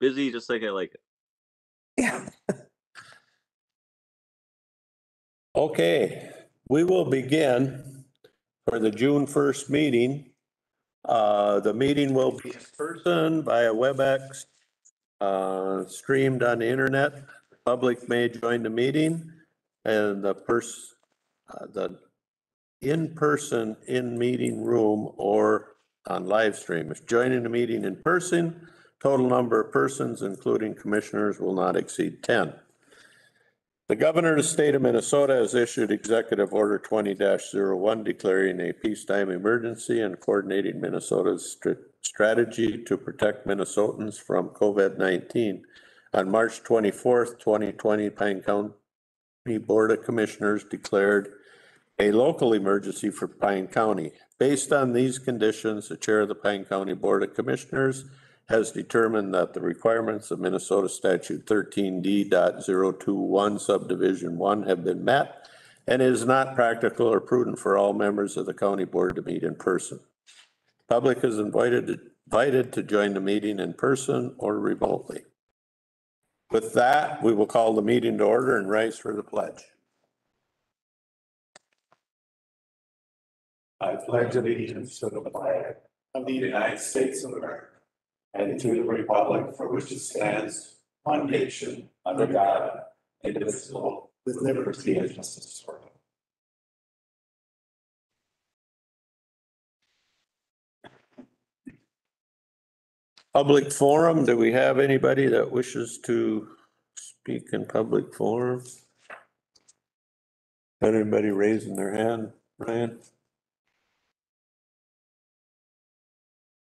busy just like I like it. Yeah. Okay, we will begin for the June 1st meeting. The meeting will be in person via WebEx, streamed on the internet. The public may join the meeting, and the in-person in-meeting room or on live stream. If joining the meeting in person, total number of persons, including commissioners, will not exceed 10. The governor of the state of Minnesota has issued Executive Order 20-01 declaring a peacetime emergency and coordinating Minnesota's strategy to protect Minnesotans from COVID-19. On March 24th, 2020, Pine County Board of Commissioners declared a local emergency for Pine County. Based on these conditions, the chair of the Pine County Board of Commissioners has determined that the requirements of Minnesota Statute 13D.021 Subdivision 1 have been met, and it is not practical or prudent for all members of the county board to meet in person. Public is invited to join the meeting in person or remotely. With that, we will call the meeting to order and rise for the pledge. I pledge allegiance to the flag of the United States of America and to the republic for which it stands, one nation, under God, indivisible, with liberty and justice for all. Public forum, do we have anybody that wishes to speak in public forum? Anybody raising their hand, Ryan?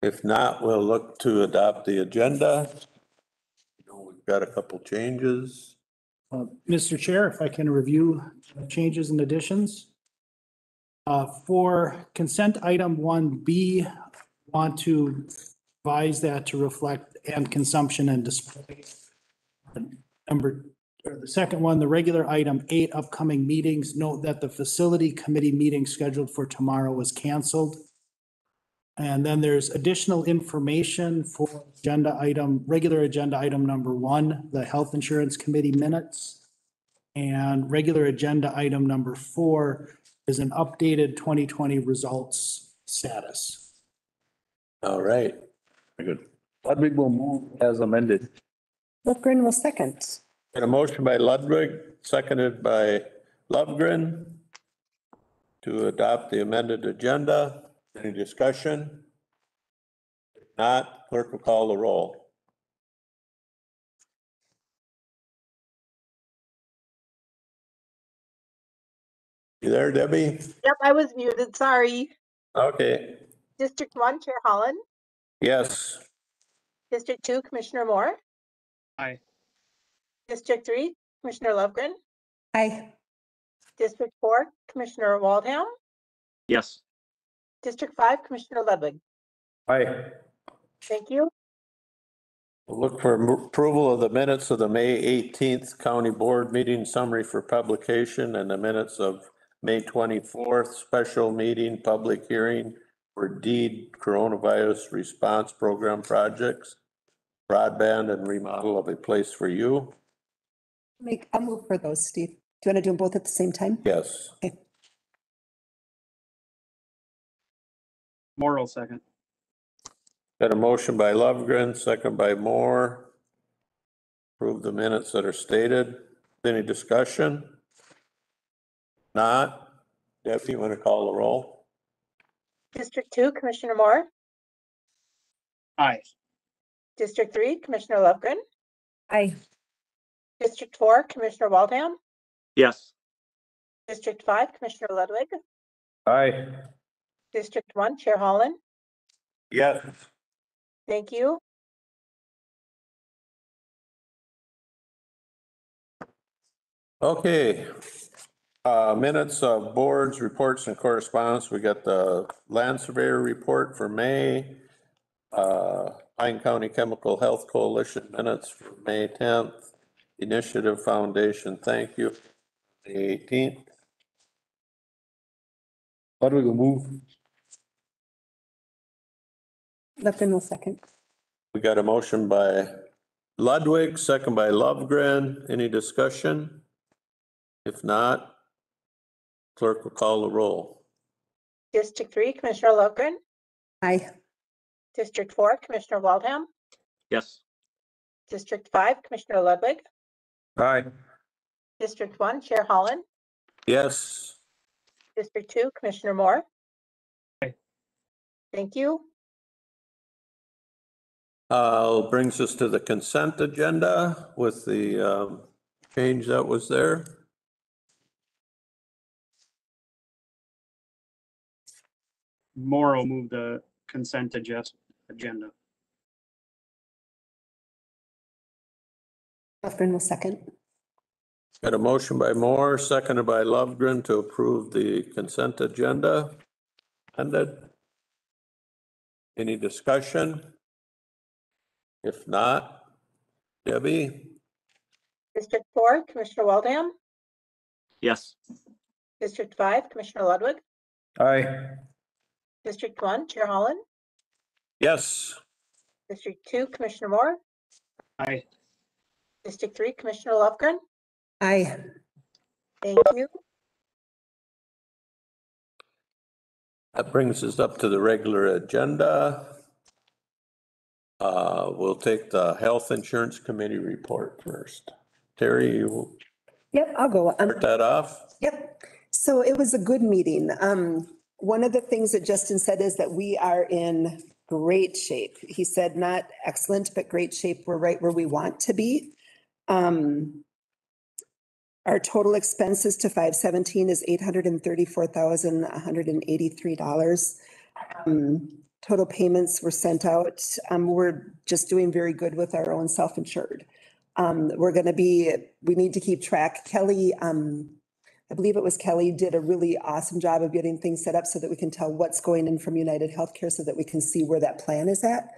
If not, we'll look to adopt the agenda. We've got a couple changes. Mr. Chair, if I can review changes and additions. For consent item 1B, want to revise that to reflect and consumption and display. The second one, the regular item 8, upcoming meetings. Note that the facility committee meeting scheduled for tomorrow was canceled. And then there's additional information for regular agenda item number 1, the health insurance committee minutes. And regular agenda item number 4 is an updated 2020 results status. All right. Very good. Ludwig will move as amended. Lofgren will second. Got a motion by Ludwig, seconded by Lovegren to adopt the amended agenda. Any discussion? If not, clerk will call the roll. You there, Debbie? Yep, I was muted, sorry. Okay. District 1, Chair Holland. Yes. District 2, Commissioner Moore. Aye. District 3, Commissioner Lovegren. Aye. District 4, Commissioner Waldham. Yes. District 5, Commissioner Ludwig. Aye. Thank you. We'll look for approval of the minutes of the May 18th County Board meeting summary for publication and the minutes of May 24th special meeting public hearing for DEED coronavirus response program projects, broadband and remodel of a place for you. I'll move for those, Steve. Do you want to do them both at the same time? Yes. Okay. Moral second. Got a motion by Lovegren, second by Moore. Approve the minutes that are stated. Any discussion? Not. Deb, you want to call the roll? District 2, Commissioner Moore. Aye. District 3, Commissioner Lovegren. Aye. District 4, Commissioner Waldham. Yes. District 5, Commissioner Ludwig. Aye. District 1, Chair Holland. Yes. Thank you. Okay. Minutes of boards, reports, and correspondence. We got the land surveyor report for May. Pine County Chemical Health Coalition minutes for May 10th. Initiative Foundation, thank you. The 18th. Ludwig will move. Lofgren will second. We got a motion by Ludwig, second by Lovegren. Any discussion? If not, clerk will call the roll. District 3, Commissioner Lundgren. Aye. District 4, Commissioner Waldham. Yes. District 5, Commissioner Ludwig. Aye. District 1, Chair Holland. Yes. District 2, Commissioner Moore. Aye. Thank you. Brings us to the consent agenda with the change that was there. Moore will move the consent agenda. Lofgren will second. Got a motion by Moore, seconded by Lovegren to approve the consent agenda. Ended. Any discussion? If not, Debbie? District 4, Commissioner Waldham. Yes. District 5, Commissioner Ludwig. Aye. District 1, Chair Holland. Yes. District 2, Commissioner Moore. Aye. District 3, Commissioner Lundgren. Aye. Thank you. That brings us up to the regular agenda. We'll take the Health Insurance Committee report first. Terry, you Yep, I'll go. start that off? Yep. So it was a good meeting. One of the things that Justin said is that we are in great shape. He said not excellent, but great shape. We're right where we want to be. Our total expenses to 517 is $834,183. Total payments were sent out. We're just doing very good with our own self-insured. We need to keep track. Kelly, I believe it was Kelly, did a really awesome job of getting things set up so that we can tell what's going in from United Healthcare so that we can see where that plan is at.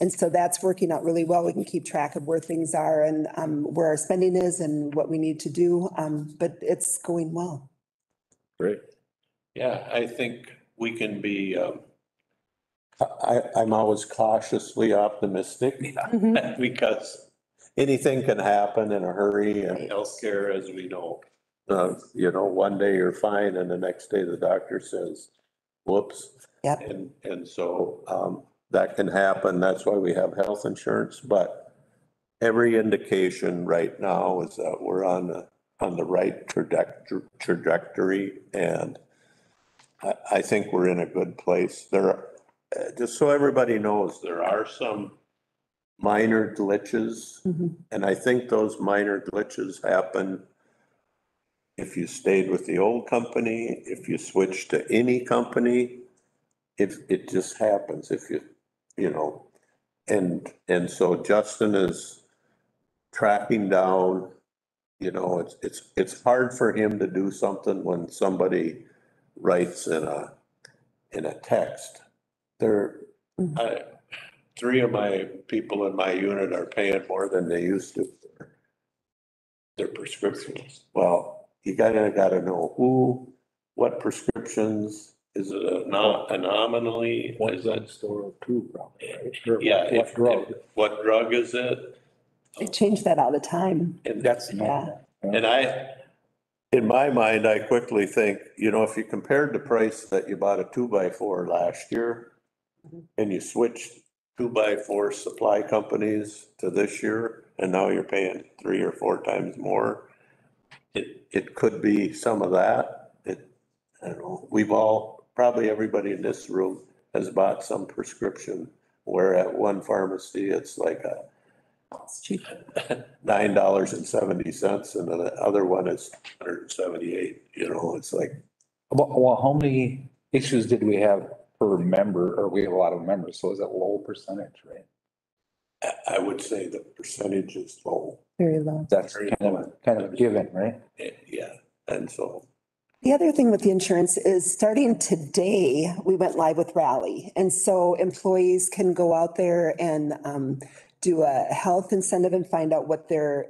And so that's working out really well. We can keep track of where things are and where our spending is and what we need to do. But it's going well. Great. Yeah, I think we can be, I'm always cautiously optimistic because anything can happen in a hurry in healthcare, as we know. One day you're fine and the next day the doctor says, whoops. Yep. And so that can happen. That's why we have health insurance. But every indication right now is that we're on the right trajectory. And I think we're in a good place. Just so everybody knows, there are some minor glitches. And I think those minor glitches happen if you stayed with the old company, if you switch to any company, if it just happens, and so Justin is tracking down, it's hard for him to do something when somebody writes in a text. Three of my people in my unit are paying more than they used to for their prescriptions. Well, you gotta know what prescriptions, is it a anomaly? Is that store too, probably, right? Yeah. What drug? What drug is it? They change that all the time. And That's Yeah. And in my mind, I quickly think, if you compared the price that you bought a 2x4 last year and you switched 2x4 supply companies to this year, and now you're paying 3 or 4 times more, it could be some of that. I don't know, probably everybody in this room has bought some prescription where at one pharmacy, it's like It's cheap. $9.70 and the other one is $178, it's like, Well, how many issues did we have per member, or we have a lot of members, so is it low percentage, right? I would say the percentage is low. Very low. That's kind of a given, right? Yeah, and so. The other thing with the insurance is starting today, we went live with Rally. And so employees can go out there and do a health incentive and find out what their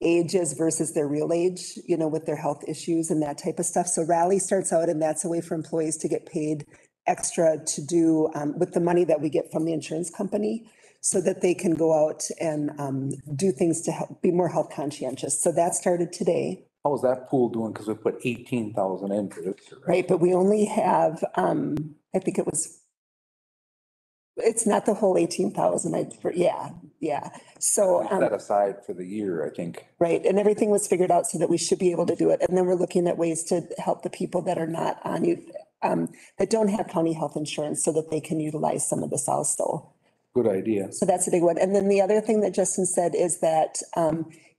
age is versus their real age, with their health issues and that type of stuff. So Rally starts out, and that's a way for employees to get paid extra to do with the money that we get from the insurance company. so that they can go out and do things to help be more health conscientious. So that started today, How was that pool doing? Because we put 18,000 in for this year. right? But we only have, I think it's not the whole 18,000. Yeah. So, Set aside for the year, I think. right. And everything was figured out so that we should be able to do it. And then we're looking at ways to help the people that are not on you, that don't have county health insurance so that they can utilize some of this also. Good idea. So that's a big one. And then the other thing that Justin said is that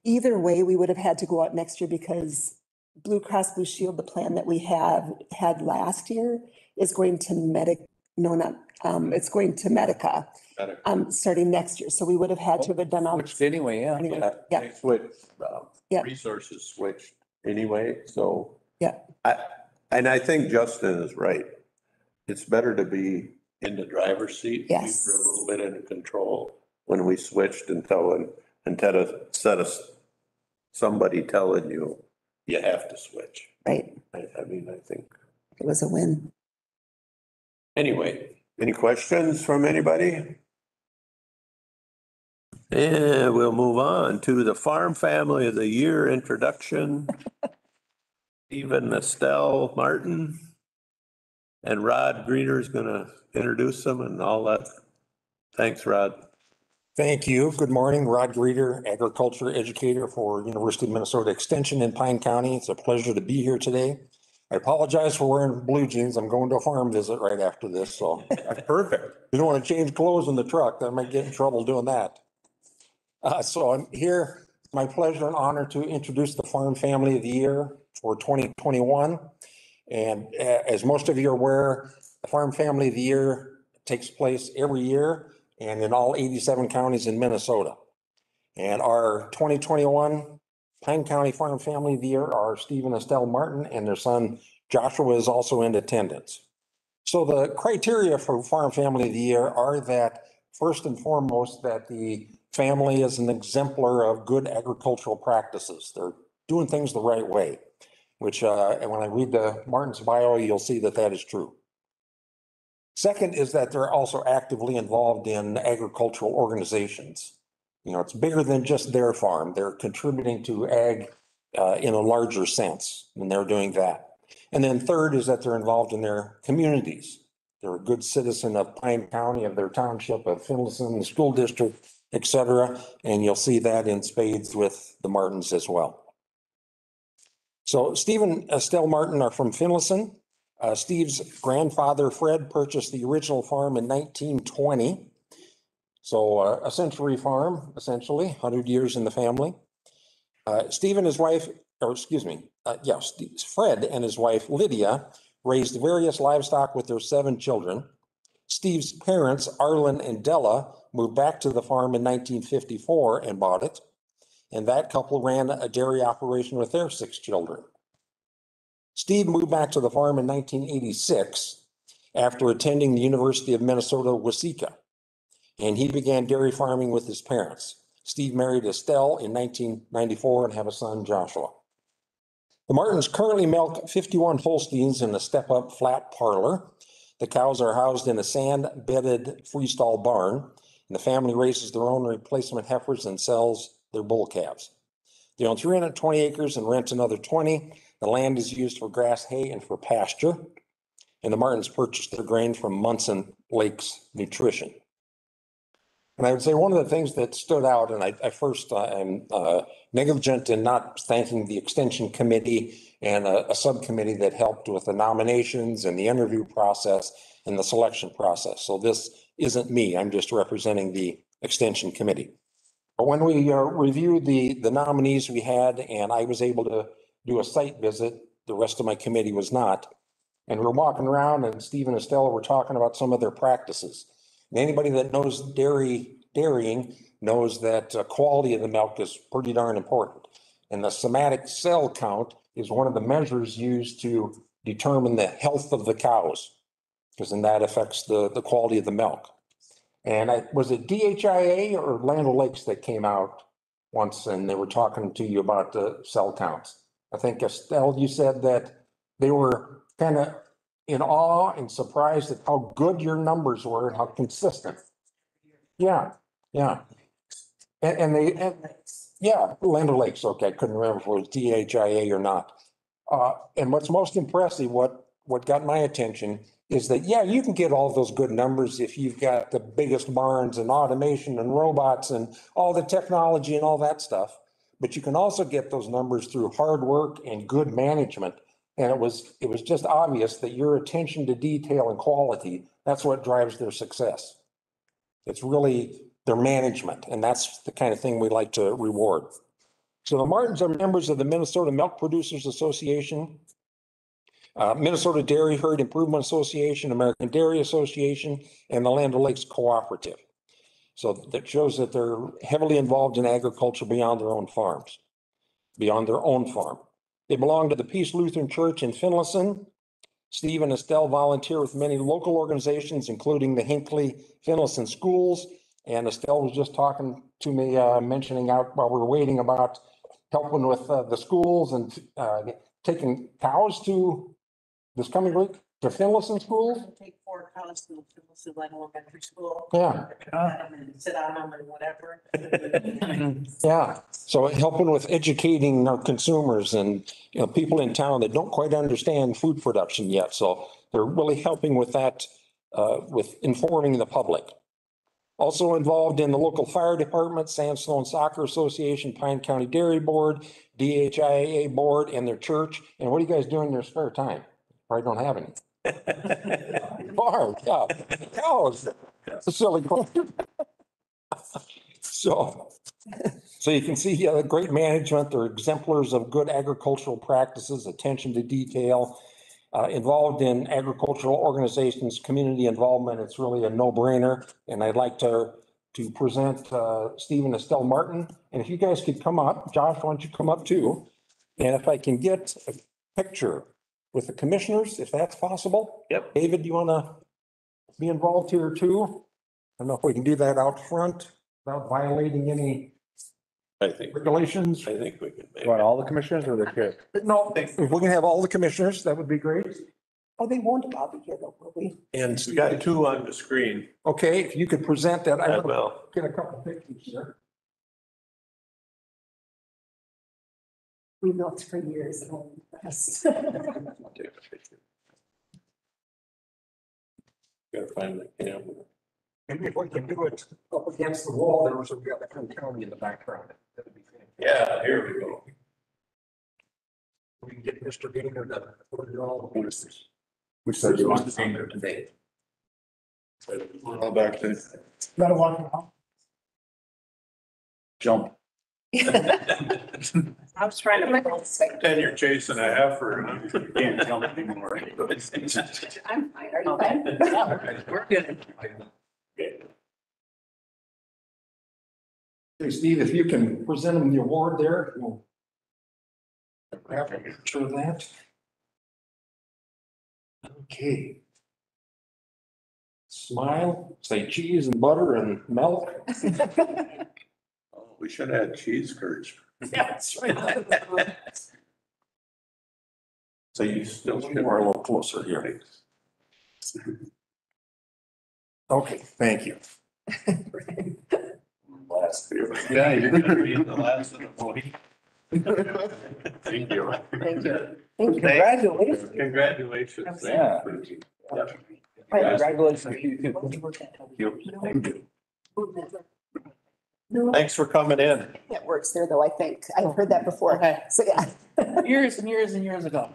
either way, we would have had to go out next year because Blue Cross Blue Shield, the plan that we had last year is going to it's going to Medica starting next year. So we would have had to have done all. Which anyway, yeah. Anyway. Yeah, Yeah. they switched, Yeah. resources switched anyway, so. Yeah. I think Justin is right. It's better to be in the driver's seat. Yes. We were a little bit in control when we switched instead of somebody telling you, you have to switch. Right. I mean, I think, It was a win. anyway, any questions from anybody? And we'll move on to the Farm Family of the Year introduction. Stephen Estelle Martin and Rod Greener is going to introduce them and all that. Thanks, Rod. Thank you. Good morning. Rod Greeter, agriculture educator for University of Minnesota Extension in Pine County. It's a pleasure to be here today. I apologize for wearing blue jeans. I'm going to a farm visit right after this, so. That's perfect. You don't want to change clothes in the truck. I might get in trouble doing that. So I'm here. It's my pleasure and honor to introduce the Farm Family of the Year for 2021. And as most of you are aware, the Farm Family of the Year takes place every year and in all 87 counties in Minnesota. And our 2021 Pine County Farm Family of the Year are Stephen Estelle Martin and their son Joshua is also in attendance. So the criteria for Farm Family of the Year are that first and foremost, that the family is an exemplar of good agricultural practices. They're doing things the right way, which and when I read the Martin's bio, you'll see that that is true. Second is that they're also actively involved in agricultural organizations. It's bigger than just their farm. They're contributing to ag in a larger sense, and they're doing that. And then third is that they're involved in their communities. They're a good citizen of Pine County, of their township, of Finlayson, the school district, et cetera. And you'll see that in spades with the Martins as well. So Stephen Estelle Martin are from Finlayson. Steve's grandfather, Fred, purchased the original farm in 1920. So a century farm, essentially, 100 years in the family. Steve and his wife, Fred and his wife, Lydia, raised various livestock with their 7 children. Steve's parents, Arlen and Della, moved back to the farm in 1954 and bought it. And that couple ran a dairy operation with their 6 children. Steve moved back to the farm in 1986 after attending the University of Minnesota Waseca, and he began dairy farming with his parents. Steve married Estelle in 1994 and have a son, Joshua. The Martins currently milk 51 Holsteins in a step-up flat parlor. The cows are housed in a sand-bedded freestall barn, and the family raises their own replacement heifers and sells their bull calves. They own 320 acres and rent another 20. The land is used for grass, hay, and for pasture. And the Martins purchased their grain from Munson Lakes Nutrition. And I would say one of the things that stood out, and I'm negligent in not thanking the Extension Committee and a subcommittee that helped with the nominations and the interview process and the selection process. So this isn't me. I'm just representing the Extension Committee. But when we reviewed the nominees we had, and I was able to do a site visit, the rest of my committee was not. And we're walking around and Steve and Estelle were talking about some of their practices. And anybody that knows dairying knows that quality of the milk is pretty darn important. And the somatic cell count is one of the measures used to determine the health of the cows, because then that affects the quality of the milk. And was it DHIA or Land O'Lakes that came out once and they were talking to you about the cell counts? I think Estelle, you said that they were kind of in awe and surprised at how good your numbers were and how consistent. Yeah, Yeah. And yeah, Land O'Lakes, okay, I couldn't remember if it was DHIA or not. And what's most impressive, what got my attention is that, yeah, you can get all those good numbers if you've got the biggest barns and automation and robots and all the technology and all that stuff. But you can also get those numbers through hard work and good management. And it was just obvious that your attention to detail and quality, that's what drives their success. It's really their management, and that's the kind of thing we like to reward. So the Martins are members of the Minnesota Milk Producers Association, Minnesota Dairy Herd Improvement Association, American Dairy Association, and the Land O'Lakes Cooperative. So that shows that they're heavily involved in agriculture beyond their own farms, beyond their own farm. They belong to the Peace Lutheran Church in Finlayson. Steve and Estelle volunteer with many local organizations, including the Hinckley Finlayson Schools. And Estelle was just talking to me, mentioning out while we were waiting about helping with the schools and taking cows to this coming week to Finlayson schools. Take 4 cows to Finlayson Elementary School. Yeah. And sit on them and whatever. Yeah, so helping with educating our consumers and, you know, people in town that don't quite understand food production yet. So they're really helping with that, with informing the public. Also involved in the local fire department, Sandstone Soccer Association, Pine County Dairy Board, DHIA Board, and their church. And what are you guys doing in your spare time? Probably don't have any. Farm, yeah, cows. It's a silly question. So you can see the great management, they're exemplars of good agricultural practices, attention to detail, involved in agricultural organizations, community involvement. It's really a no-brainer. And I'd like to present Steve and Estelle Martin. And if you guys could come up, Josh, why don't you come up too? And if I can get a picture with the commissioners, if that's possible. Yep. David, do you want to be involved here too? I don't know if we can do that out front without violating any I think regulations. we can make You want all the commissioners or the kids? No, if we can have all the commissioners, that would be great. Oh, they won't all be here though, will we? And we got 2 on the screen Okay, if you could present that, I as will well. get a couple pictures here. We milked for years. Yes. Take a picture. Gotta find the camera. Maybe if we can do it up against the wall, there was a county in the background. That would be fantastic. Yeah, here we go. We can get Mr. Gainer to put it all. We said you want to see there today. We're all back there. Gotta walk around. jump. I was trying to. And you're chasing a heifer. Huh? Can't jump anymore. I'm fine. Are you fine? Yeah, we're good. Hey, Steve, if you can present him the award there, we'll grab a picture of that. Okay. Smile, say cheese and butter and milk. Oh, we should have had cheese curds. That's right. So you still We're a little closer here. Okay, thank you. Last year. Yeah, you're gonna be the last of the voting. Thank you. Thank you. Congratulations. Congratulations. Yeah. Yep. Congratulations to you too. Thank you. Thanks for coming in. That works there though, I think. I've heard that before. Okay. So, yeah. Years and years and years ago.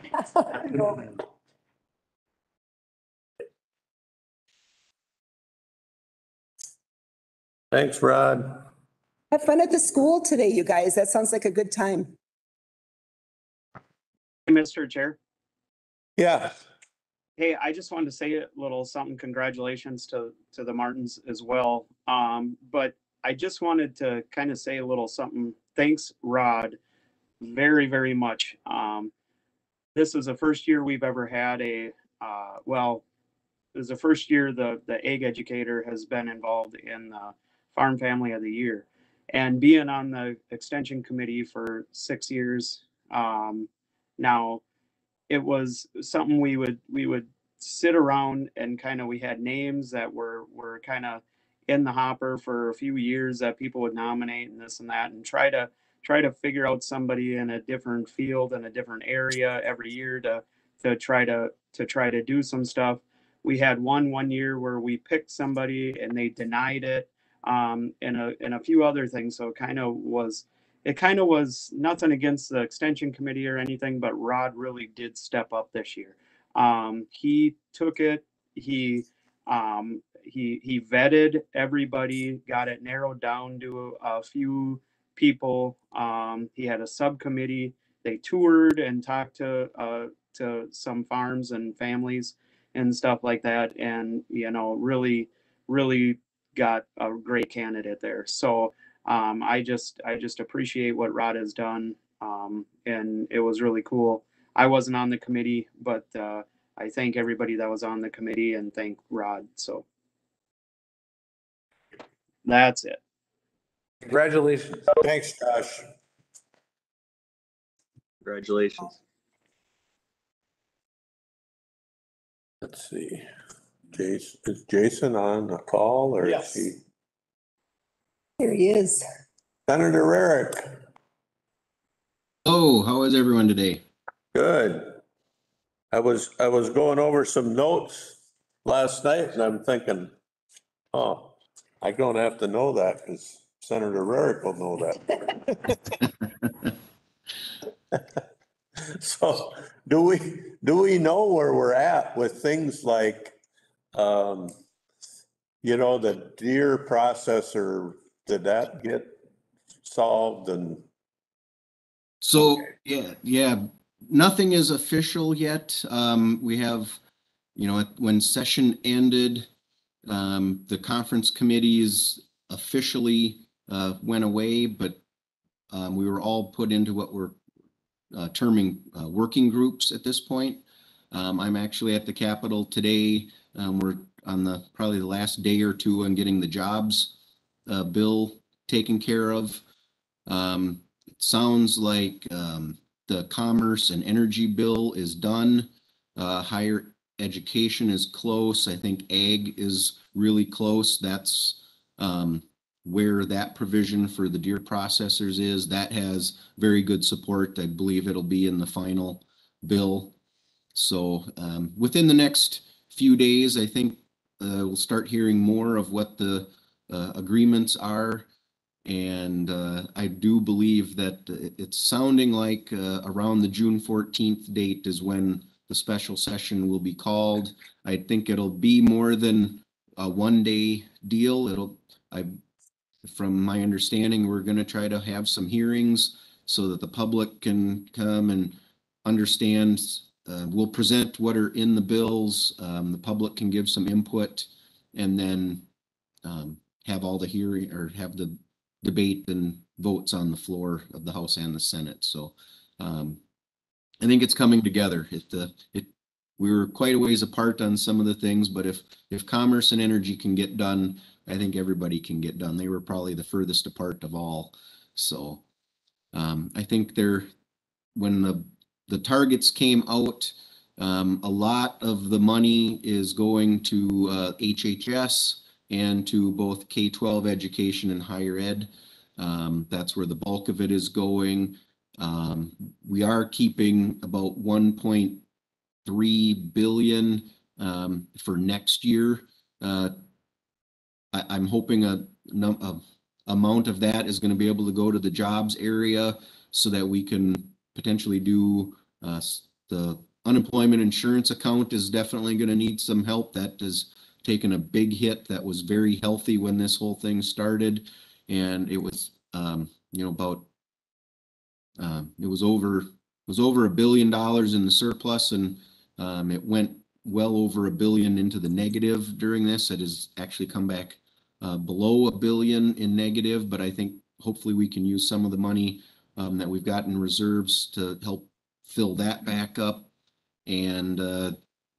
Thanks, Rod. Have fun at the school today, you guys. That sounds like a good time. Mr. Chair. Yeah. Hey, I just wanted to say a little something. Congratulations to the Martins as well. But I just wanted to kind of say a little something. Thanks, Rod, very, very much. This is the first year we've ever had this is the first year the egg educator has been involved in the Farm Family of the Year. And being on the extension committee for 6 years now, it was something we would sit around and kind of, we had names that were kind of in the hopper for a few years that people would nominate and this and that, and try to figure out somebody in a different field in a different area every year to try to do some stuff. We had one year where we picked somebody and they denied it, and a few other things. So it kind of was nothing against the extension committee or anything, but Rod really did step up this year. He took it. He vetted everybody, got it narrowed down to a few people. He had a subcommittee. They toured and talked to some farms and families and stuff like that, and really got a great candidate there. So I just appreciate what Rod has done, and it was really cool. I wasn't on the committee, but I thank everybody that was on the committee and thank Rod. So that's it. Congratulations. Thanks, Josh. Congratulations. Let's see. Jason, is Jason on the call or is Yes. he? Here he is. Senator Rarick, Oh, how is everyone today? good. I was going over some notes last night and I'm thinking, oh, I don't have to know that because Senator Rarick will know that. So do we know where we're at with things like, the deer processor, did that get solved and? So, yeah, nothing is official yet. We have, when session ended, the conference committees officially went away, but we were all put into what we're terming working groups at this point. I'm actually at the Capitol today. We're on probably the last day or two on getting the jobs bill taken care of. It sounds like the commerce and energy bill is done. Higher education is close. I think ag is really close. That's where that provision for the deer processors is. That has very good support. I believe it'll be in the final bill. So within the next few days, I think we'll start hearing more of what the agreements are. And I do believe that it's sounding like around the June 14th date is when the special session will be called. I think it'll be more than a one-day deal. From my understanding, we're going to try to have some hearings so that the public can come and understand. We'll present what are in the bills. The public can give some input, and then have all the hearing or have the debate and votes on the floor of the House and the Senate. So I think it's coming together. We were quite a ways apart on some of the things, but if commerce and energy can get done, I think everybody can get done. They were probably the furthest apart of all. So I think when the targets came out, a lot of the money is going to HHS and to both K-12 education and higher ed. That's where the bulk of it is going. We are keeping about 1.3 billion for next year. I'm hoping a amount of that is going to be able to go to the jobs area so that we can potentially do the unemployment insurance account is definitely going to need some help. That has taken a big hit. That was very healthy when this whole thing started, and it was it was over $1 billion in the surplus, and it went well over $1 billion into the negative during this. It has actually come back below $1 billion in negative, but I think hopefully we can use some of the money that we've got in reserves to help fill that back up, and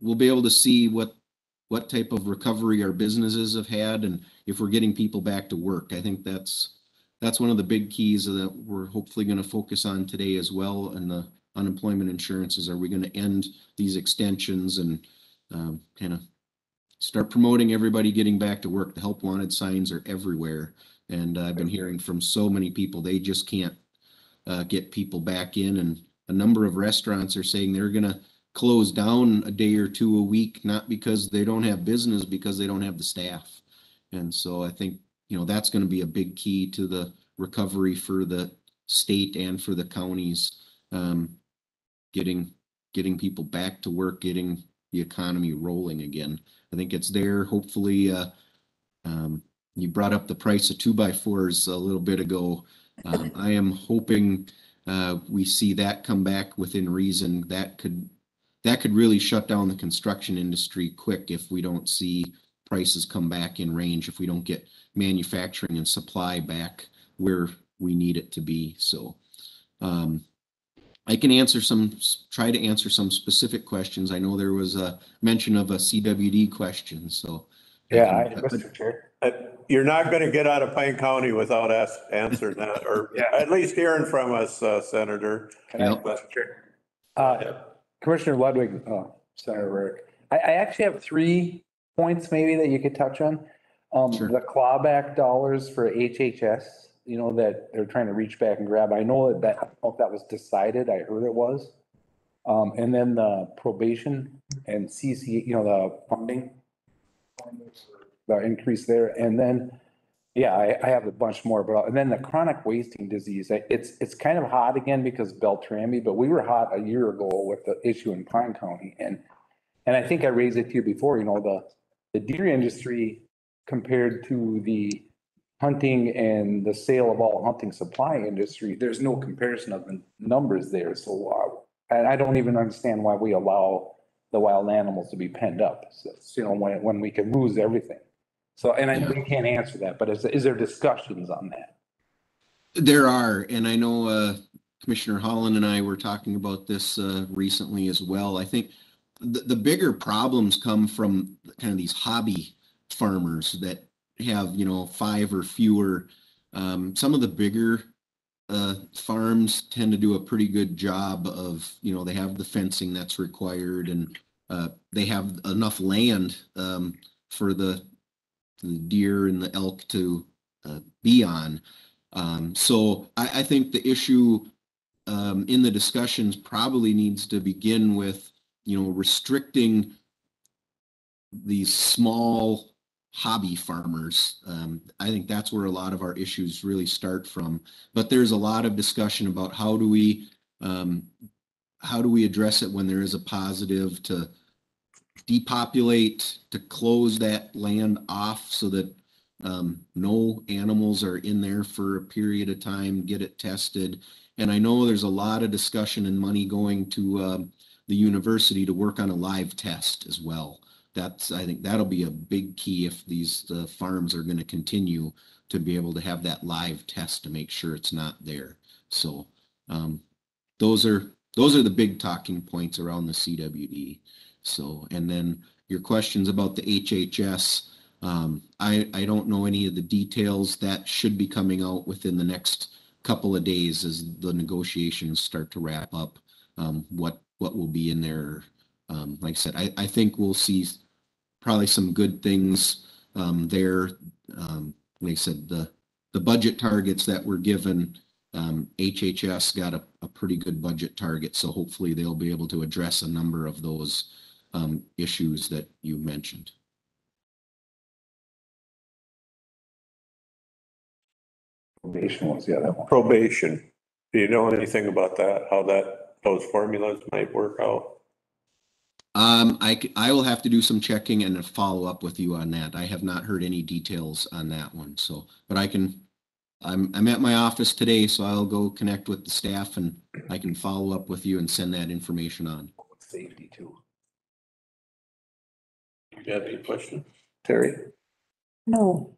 we'll be able to see what type of recovery our businesses have had and if we're getting people back to work. I think that's one of the big keys that we're hopefully going to focus on today as well. And the unemployment insurances, are we going to end these extensions and kind of start promoting everybody getting back to work. The help wanted signs are everywhere. And I've been hearing from so many people, they just can't get people back in. And a number of restaurants are saying they're going to close down a day or two a week, not because they don't have business, because they don't have the staff. And so I think, that's going to be a big key to the recovery for the state and for the counties, getting people back to work, getting the economy rolling again. I think it's there. Hopefully, you brought up the price of 2x4s a little bit ago. I am hoping we see that come back within reason. That could really shut down the construction industry quick if we don't see prices come back in range, if we don't get manufacturing and supply back where we need it to be. So I can try to answer some specific questions. I know there was a mention of a CWD question, so. Yeah, Mr. Chair. You're not going to get out of Pine County without us answering that, or at least hearing from us, Senator. Commissioner Ludwig, Senator Rick, I actually have 3 points maybe that you could touch on. Sure. The clawback dollars for HHS, that they're trying to reach back and grab. I know that, I don't know if that was decided. I heard it was. And then the probation and CC, the funding, the increase there. And then, I have a bunch more, and then the chronic wasting disease, it's kind of hot again because Beltrami, but we were hot a year ago with the issue in Pine County. And I think I raised it to you before, the deer industry compared to the hunting and the sale of all hunting supply industry, there's no comparison of the numbers there. So I don't even understand why we allow the wild animals to be penned up. So, when we can lose everything. So, and we can't answer that, but is there discussions on that? There are, and I know Commissioner Holland and I were talking about this recently as well. I think the bigger problems come from kind of these hobby farmers that have, 5 or fewer. Some of the bigger farms tend to do a pretty good job of, they have the fencing that's required, and they have enough land for the deer and the elk to be on. So I think the issue in the discussions probably needs to begin with, restricting these small hobby farmers. I think that's where a lot of our issues really start from. But there's a lot of discussion about how do we address it when there is a positive to depopulate, to close that land off so that no animals are in there for a period of time, get it tested. And I know there's a lot of discussion and money going to the university to work on a live test as well. I think that'll be a big key if these farms are going to continue to be able to have that live test to make sure it's not there. So those are the big talking points around the CWD. So, and then your questions about the HHS, I don't know any of the details. That should be coming out within the next couple of days as the negotiations start to wrap up. What will be in there. Like I said, I think we'll see probably some good things there. Like I said, the budget targets that were given, HHS got a pretty good budget target. So hopefully they'll be able to address a number of those issues that you mentioned. Probation was the other one. Probation. Do you know anything about that? How those formulas might work out? I will have to do some checking and follow up with you on that. I have not heard any details on that one. So, but I'm at my office today, so I'll go connect with the staff and I can follow up with you and send that information on. Safety too. You have any questions? Terry? No.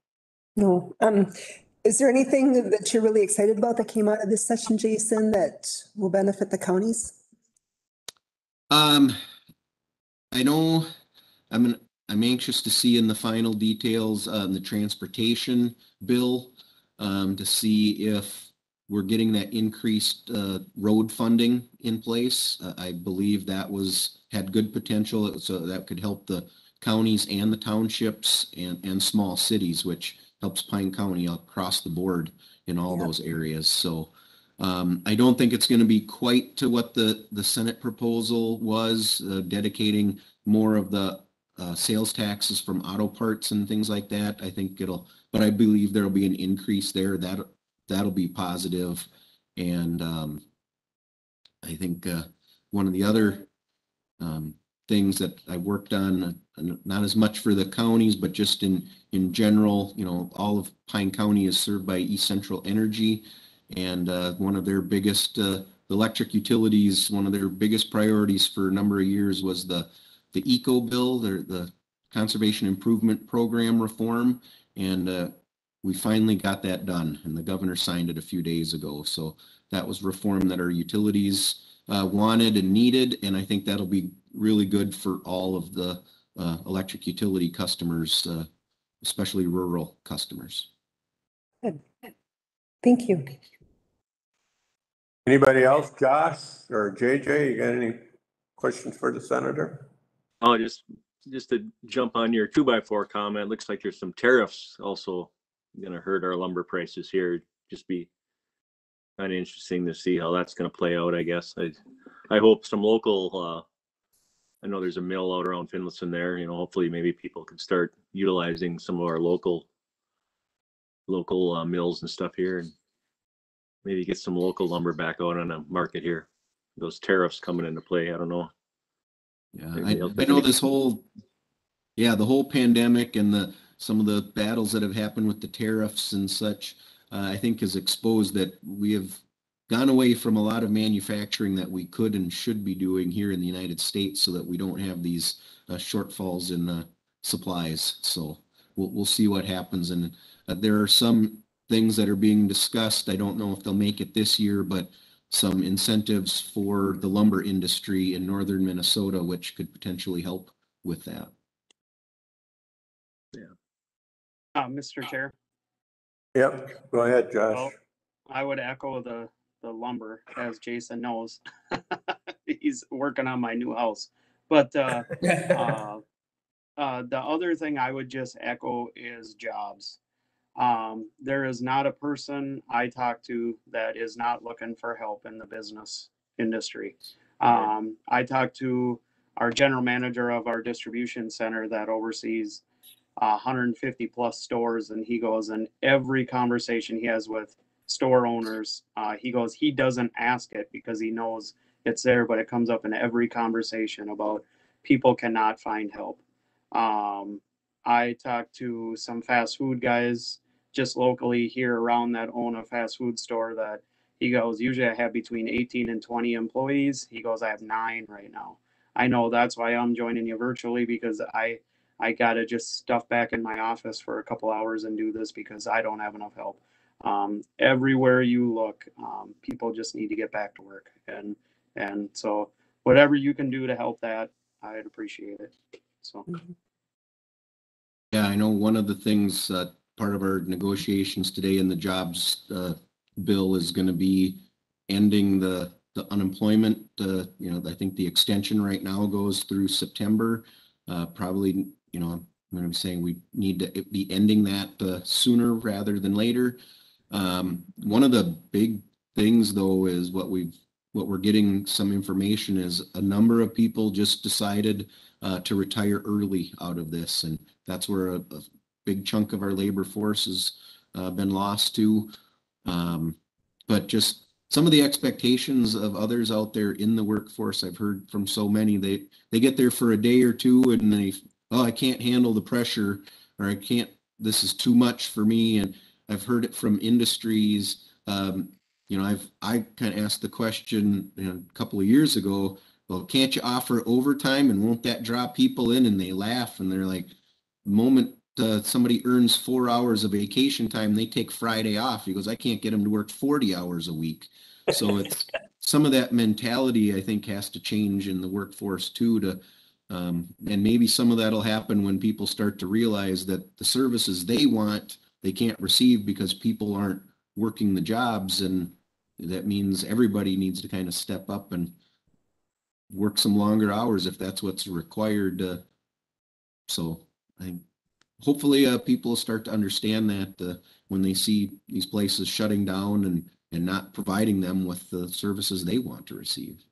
Is there anything that you're really excited about that came out of this session, Jason, that will benefit the counties? I know I'm anxious to see in the final details on the transportation bill to see if we're getting that increased road funding in place. I believe that had good potential, so that could help the counties and the townships and small cities, which helps Pine County across the board in all Yep. those areas. So I don't think it's going to be quite to what the Senate proposal was, dedicating more of the sales taxes from auto parts and things like that. I think but I believe there'll be an increase there. That'll be positive. And I think one of the other things that I worked on, not as much for the counties, but just in general, all of Pine County is served by East Central Energy, and one of their biggest electric utilities, one of their biggest priorities for a number of years was the ECO bill, the Conservation Improvement Program reform, and we finally got that done, and the governor signed it a few days ago. So that was reform that our utilities wanted and needed, and I think that'll be really good for all of the electric utility customers, especially rural customers. Good. Thank you. Anybody else? Josh or JJ, you got any questions for the senator? Oh, just to jump on your 2x4 comment, looks like there's some tariffs also going to hurt our lumber prices here. Just be kind of interesting to see how that's going to play out, I guess. I hope some local, I know there's a mill out around Finlayson there, hopefully maybe people can start utilizing some of our local mills and stuff here, and maybe get some local lumber back out on the market here. Those tariffs coming into play, I don't know. Yeah, I know the whole pandemic and some of the battles that have happened with the tariffs and such, I think has exposed that we have gone away from a lot of manufacturing that we could and should be doing here in the United States, so that we don't have these shortfalls in supplies. So we'll see what happens. And there are some things that are being discussed. I don't know if they'll make it this year, but some incentives for the lumber industry in northern Minnesota, which could potentially help with that. Mr. Chair. Yep, go ahead, Josh. Well, I would echo the lumber, as Jason knows. He's working on my new house. But the other thing I would just echo is jobs. There is not a person I talk to that is not looking for help in the business industry. I talked to our general manager of our distribution center that oversees 150 plus stores, and he goes, in every conversation he has with store owners, he goes, he doesn't ask it because he knows it's there, but it comes up in every conversation about people cannot find help. I talked to some fast food guys just locally here around that own a fast food store that he goes, usually I have between 18 and 20 employees. He goes, I have 9 right now. I know that's why I'm joining you virtually, because I got to just stuff back in my office for a couple hours and do this because I don't have enough help. Everywhere you look, people just need to get back to work. And so whatever you can do to help that, I'd appreciate it. So. Yeah, I know one of the things, part of our negotiations today in the jobs bill is going to be ending the unemployment. I think the extension right now goes through September. Probably, I'm going to be saying we need to be ending that sooner rather than later. One of the big things, though, is what we're getting some information is a number of people just decided to retire early out of this, and that's where a big chunk of our labor force has been lost to. But just some of the expectations of others out there in the workforce, I've heard from so many, they get there for a day or two and I can't handle the pressure, or this is too much for me. And I've heard it from industries. I kind of asked the question a couple of years ago, well, can't you offer overtime and won't that draw people in? And they laugh and they're like, the moment somebody earns 4 hours of vacation time, they take Friday off. He goes, I can't get them to work 40 hours a week. So it's some of that mentality, I think, has to change in the workforce too, and maybe some of that'll happen when people start to realize that the services they want, they can't receive because people aren't working the jobs. And that means everybody needs to kind of step up and work some longer hours if that's what's required to So hopefully people start to understand that when they see these places shutting down and not providing them with the services they want to receive.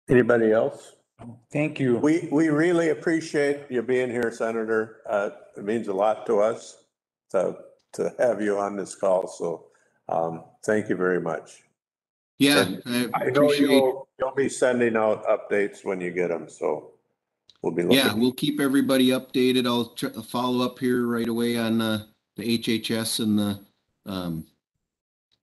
Anybody else? Thank you. We really appreciate you being here, Senator. It means a lot to us to have you on this call. So thank you very much. Yeah, And I I know appreciate. you'll be sending out updates when you get them. So we'll be looking. Yeah, we'll keep everybody updated. I'll follow up here right away on the HHS and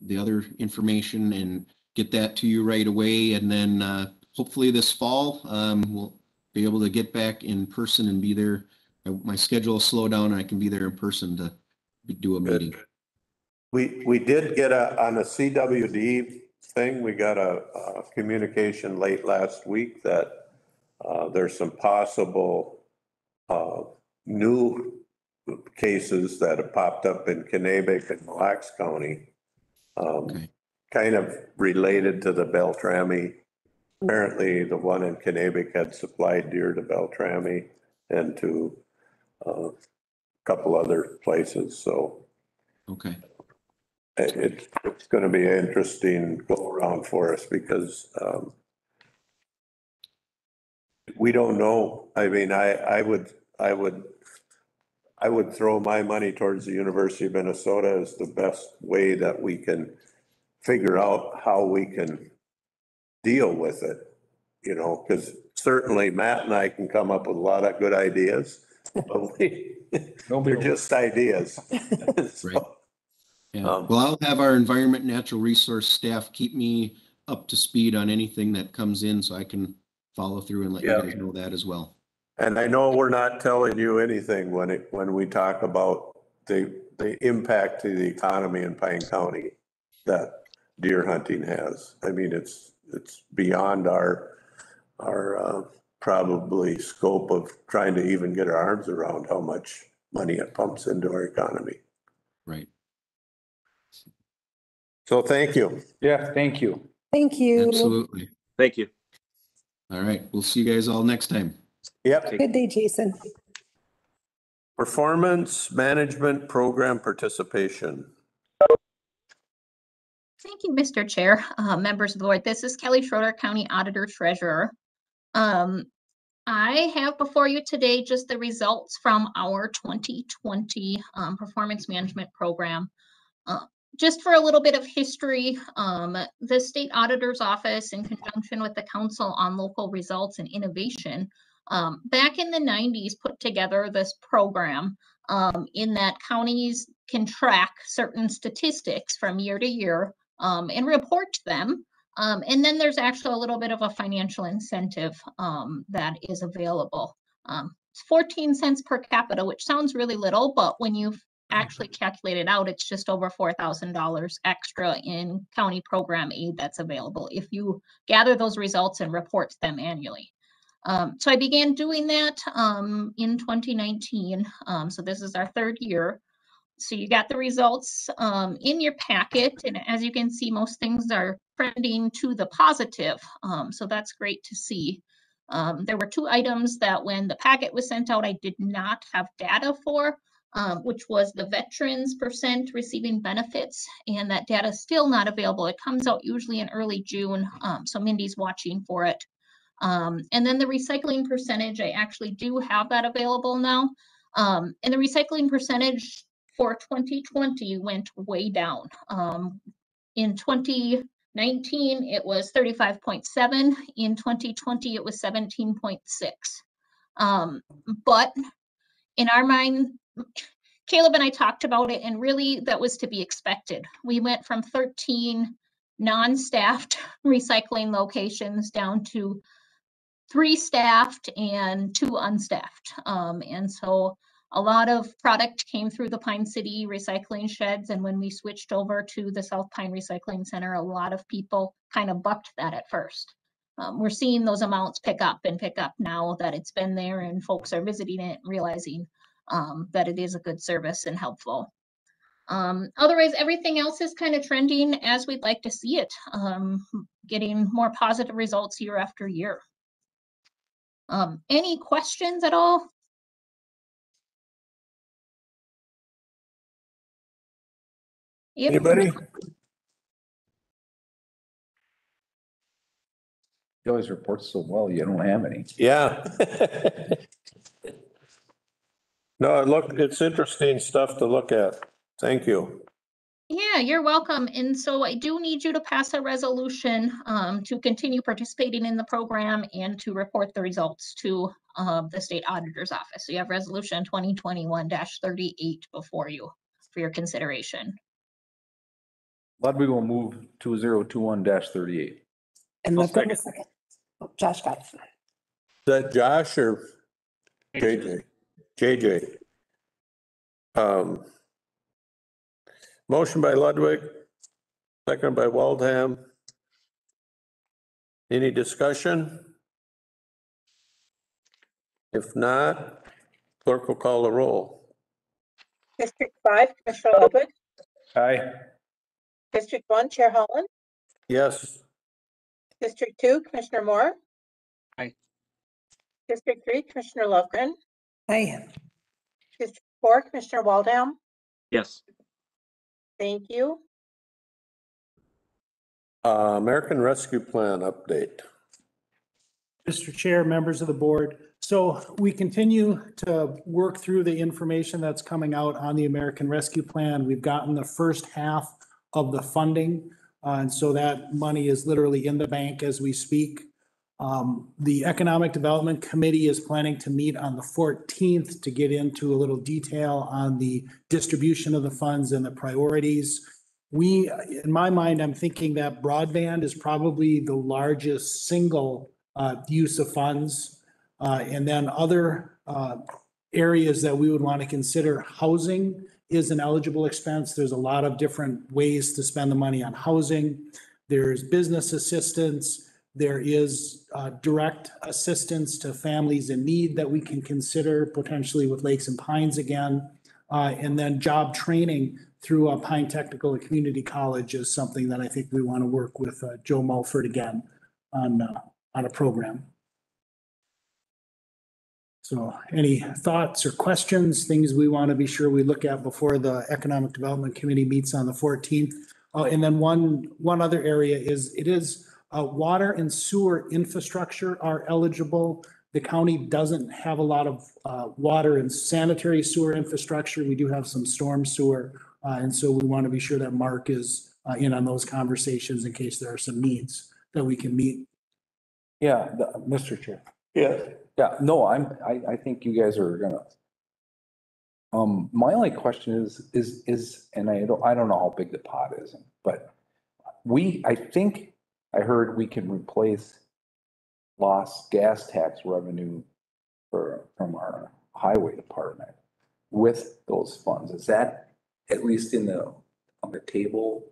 the other information and get that to you right away. And then hopefully this fall, we'll be able to get back in person and be there. My schedule will slow down and I can be there in person to do a meeting. We did get on a CWD thing, we got a communication late last week that there's some possible new cases that have popped up in Kanabec and Mille Lacs County. Okay. Kind of related to the Beltrami. Apparently the one in Kanabec had supplied deer to Beltrami and to a couple other places. So Okay. it's going to be an interesting go around for us because we don't know. I mean, I would throw my money towards the University of Minnesota as the best way that we can figure out how we can deal with it, you know, because certainly Matt and I can come up with a lot of good ideas, but they're just ideas. Right. Yeah. Well, I'll have our environment natural resource staff keep me up to speed on anything that comes in so I can follow through and let you guys know that as well. And I know we're not telling you anything when we talk about the impact to the economy in Pine County that deer hunting has. I mean, it's beyond our probably scope of trying to even get our arms around how much money it pumps into our economy. Right. So thank you. Yeah, thank you. Thank you. Absolutely. Thank you. All right. We'll see you guys all next time. Yep. Good day, Jason. Performance management program participation. Thank you, Mr. Chair, members of the board. This is Kelly Schroeder, County Auditor Treasurer. I have before you today just the results from our 2020 performance management program. Just for a little bit of history, the State Auditor's Office, in conjunction with the Council on Local Results and Innovation, back in the 90s put together this program in that counties can track certain statistics from year to year and report them. And then there's actually a little bit of a financial incentive that is available. It's 14 cents per capita, which sounds really little, but when you've actually calculate it out, it's just over $4,000 extra in county program aid that's available if you gather those results and report them annually. So I began doing that in 2019. So this is our third year. So you got the results in your packet, and as you can see, most things are trending to the positive. So that's great to see. There were two items that when the packet was sent out, I did not have data for, which was the veterans percent receiving benefits, and that data is still not available. It comes out usually in early June, so Mindy's watching for it. And then the recycling percentage, I actually do have that available now. And the recycling percentage for 2020 went way down. In 2019, it was 35.7. In 2020, it was 17.6. But in our mind, Caleb and I talked about it, and really that was to be expected. We went from 13 non-staffed recycling locations down to 3 staffed and 2 unstaffed. And so a lot of product came through the Pine City recycling sheds. And when we switched over to the South Pine Recycling Center, a lot of people kind of bucked that at first. We're seeing those amounts pick up now that it's been there and folks are visiting it and realizing that it is a good service and helpful. Otherwise, everything else is kind of trending as we'd like to see it, getting more positive results year after year. Any questions at all? Yep. Anybody? You always report so well, you don't have any. Yeah. No, look, it's interesting stuff to look at. Thank you. Yeah, you're welcome. And so I do need you to pass a resolution to continue participating in the program and to report the results to the state auditor's office. So you have resolution 2021-38 before you for your consideration. Ludwig will move 2021-38. And I'll Lefkoe was second. Oh, Josh got it. Is that Josh or JJ? JJ. Motion by Ludwig, second by Waldham. Any discussion? If not, clerk will call the roll. District 5, Commissioner Ludwig. Aye. District 1, Chair Holland. Yes. District 2, Commissioner Moore. Aye. District 3, Commissioner Lofgren. Aye. District 4, Commissioner Waldham. Yes. Thank you. American Rescue Plan update. Mr. Chair, members of the board. So we continue to work through the information that's coming out on the American Rescue Plan. We've gotten the first half of the funding. And so that money is literally in the bank as we speak. The Economic Development Committee is planning to meet on the 14th to get into a little detail on the distribution of the funds and the priorities. In my mind, I'm thinking that broadband is probably the largest single use of funds. And then other areas that we would want to consider, housing is an eligible expense. There's a lot of different ways to spend the money on housing. There's business assistance. There is direct assistance to families in need that we can consider potentially with Lakes and Pines again. And then job training through Pine Technical and Community College is something that I think we want to work with Joe Mulford again on a program. So any thoughts or questions, things we want to be sure we look at before the Economic Development Committee meets on the 14th? And then one other area is water and sewer infrastructure are eligible. The county doesn't have a lot of water and sanitary sewer infrastructure. We do have some storm sewer. And so we want to be sure that Mark is in on those conversations in case there are some needs that we can meet. Yeah, Mr. Chair. Yeah. Yeah, no, I think you guys are gonna. My only question is, and I don't know how big the pot is, but I think I heard we can replace lost gas tax revenue from our highway department with those funds. Is that at least on the table?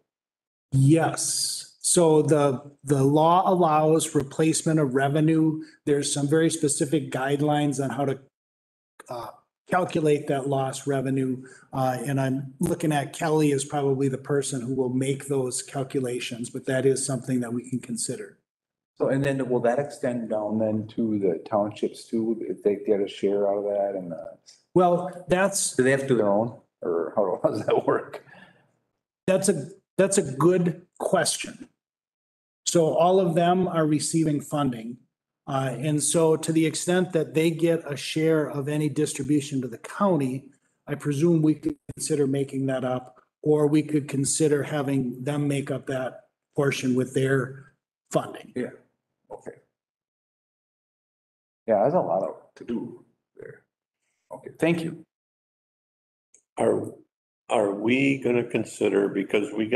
Yes. So the law allows replacement of revenue. There's some very specific guidelines on how to calculate that lost revenue. And I'm looking at Kelly as probably the person who will make those calculations, but that is something that we can consider. So, and then will that extend down then to the townships too, if they get a share out of that? And Well, do they have to do their own, or how does that work? That's a good question. So all of them are receiving funding. And so to the extent that they get a share of any distribution to the county, I presume we could consider making that up, or we could consider having them make up that portion with their funding. Yeah, okay. Yeah, that's a lot to do there. Okay, thank you. Are we gonna consider, because we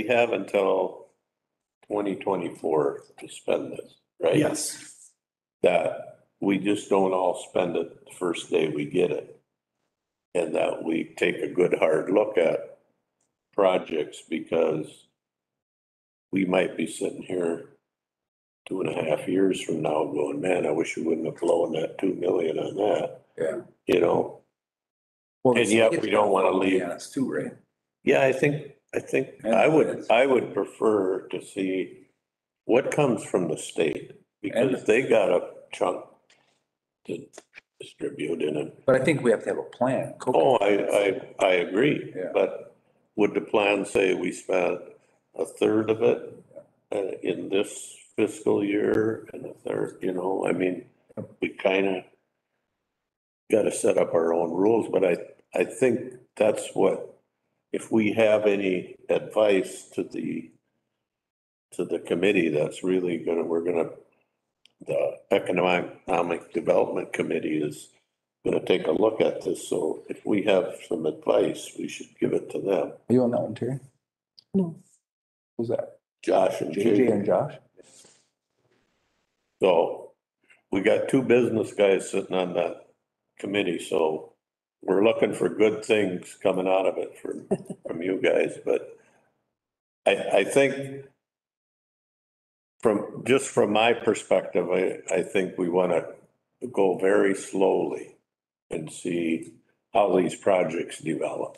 have until 2024 to spend this, right? Yes. That we just don't all spend it the first day we get it. And that we take a good hard look at projects, because we might be sitting here 2.5 years from now going, man, I wish we wouldn't have blown that 2 million on that. Yeah. You know, Well, and yet we don't want to leave. Yeah, that's too, right? Yeah, I think I would prefer to see what comes from the state, because they got a chunk to distribute in it. But I think we have to have a plan. Oh, I agree, Yeah. but would the plan say we spent a third of it in this fiscal year and a third, I mean, we kind of got to set up our own rules, but I think that's what, if we have any advice to the committee, that's really the Economic Development Committee is gonna take a look at this. So if we have some advice, we should give it to them. Are you on that one, Terry? No. Who's that? Josh and JJ and Josh? So we got two business guys sitting on that committee, so we're looking for good things coming out of it from you guys, but I think from my perspective, I think we want to go very slowly and see how these projects develop.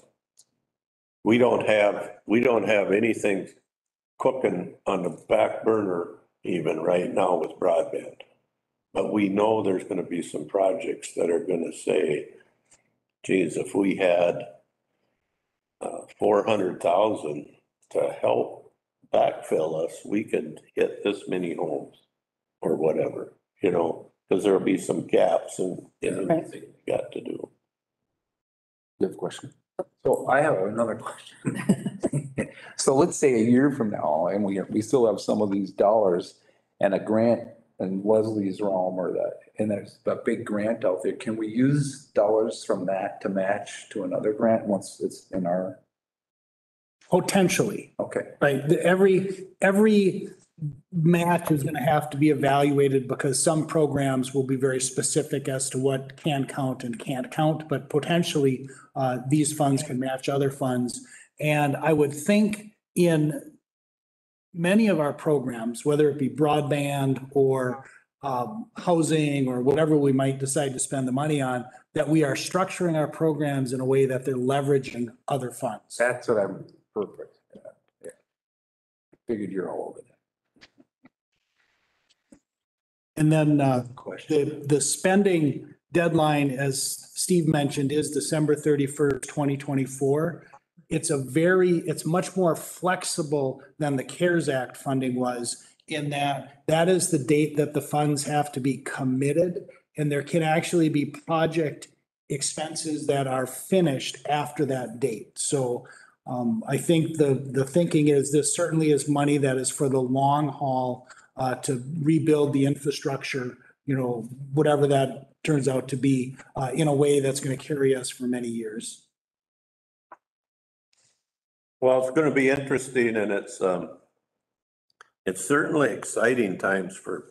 We don't have anything cooking on the back burner even right now with broadband. But we know there's going to be some projects that are going to say, geez, if we had 400,000 to help backfill us, we could hit this many homes or whatever, because there'll be some gaps in anything we got to do. Good question. So I have another question. So let's say a year from now, and we still have some of these dollars and a grant in Leslie's realm and there's a big grant out there. Can we use dollars from that to match to another grant once it's in our? Potentially, Okay. right? Every match is going to have to be evaluated because some programs will be very specific as to what can count and can't count, but potentially these funds can match other funds. And I would think in many of our programs, whether it be broadband or housing or whatever we might decide to spend the money on, that we are structuring our programs in a way that they're leveraging other funds. That's what I'm perfect. Yeah. Figured you're all over that. And then Question. the spending deadline, as Steve mentioned, is December 31st, 2024. It's much more flexible than the CARES Act funding was, in that is the date that the funds have to be committed. And there can actually be project expenses that are finished after that date. So I think the thinking is this certainly is money that is for the long haul to rebuild the infrastructure, whatever that turns out to be, in a way that's going to carry us for many years. Well, it's going to be interesting, and it's certainly exciting times for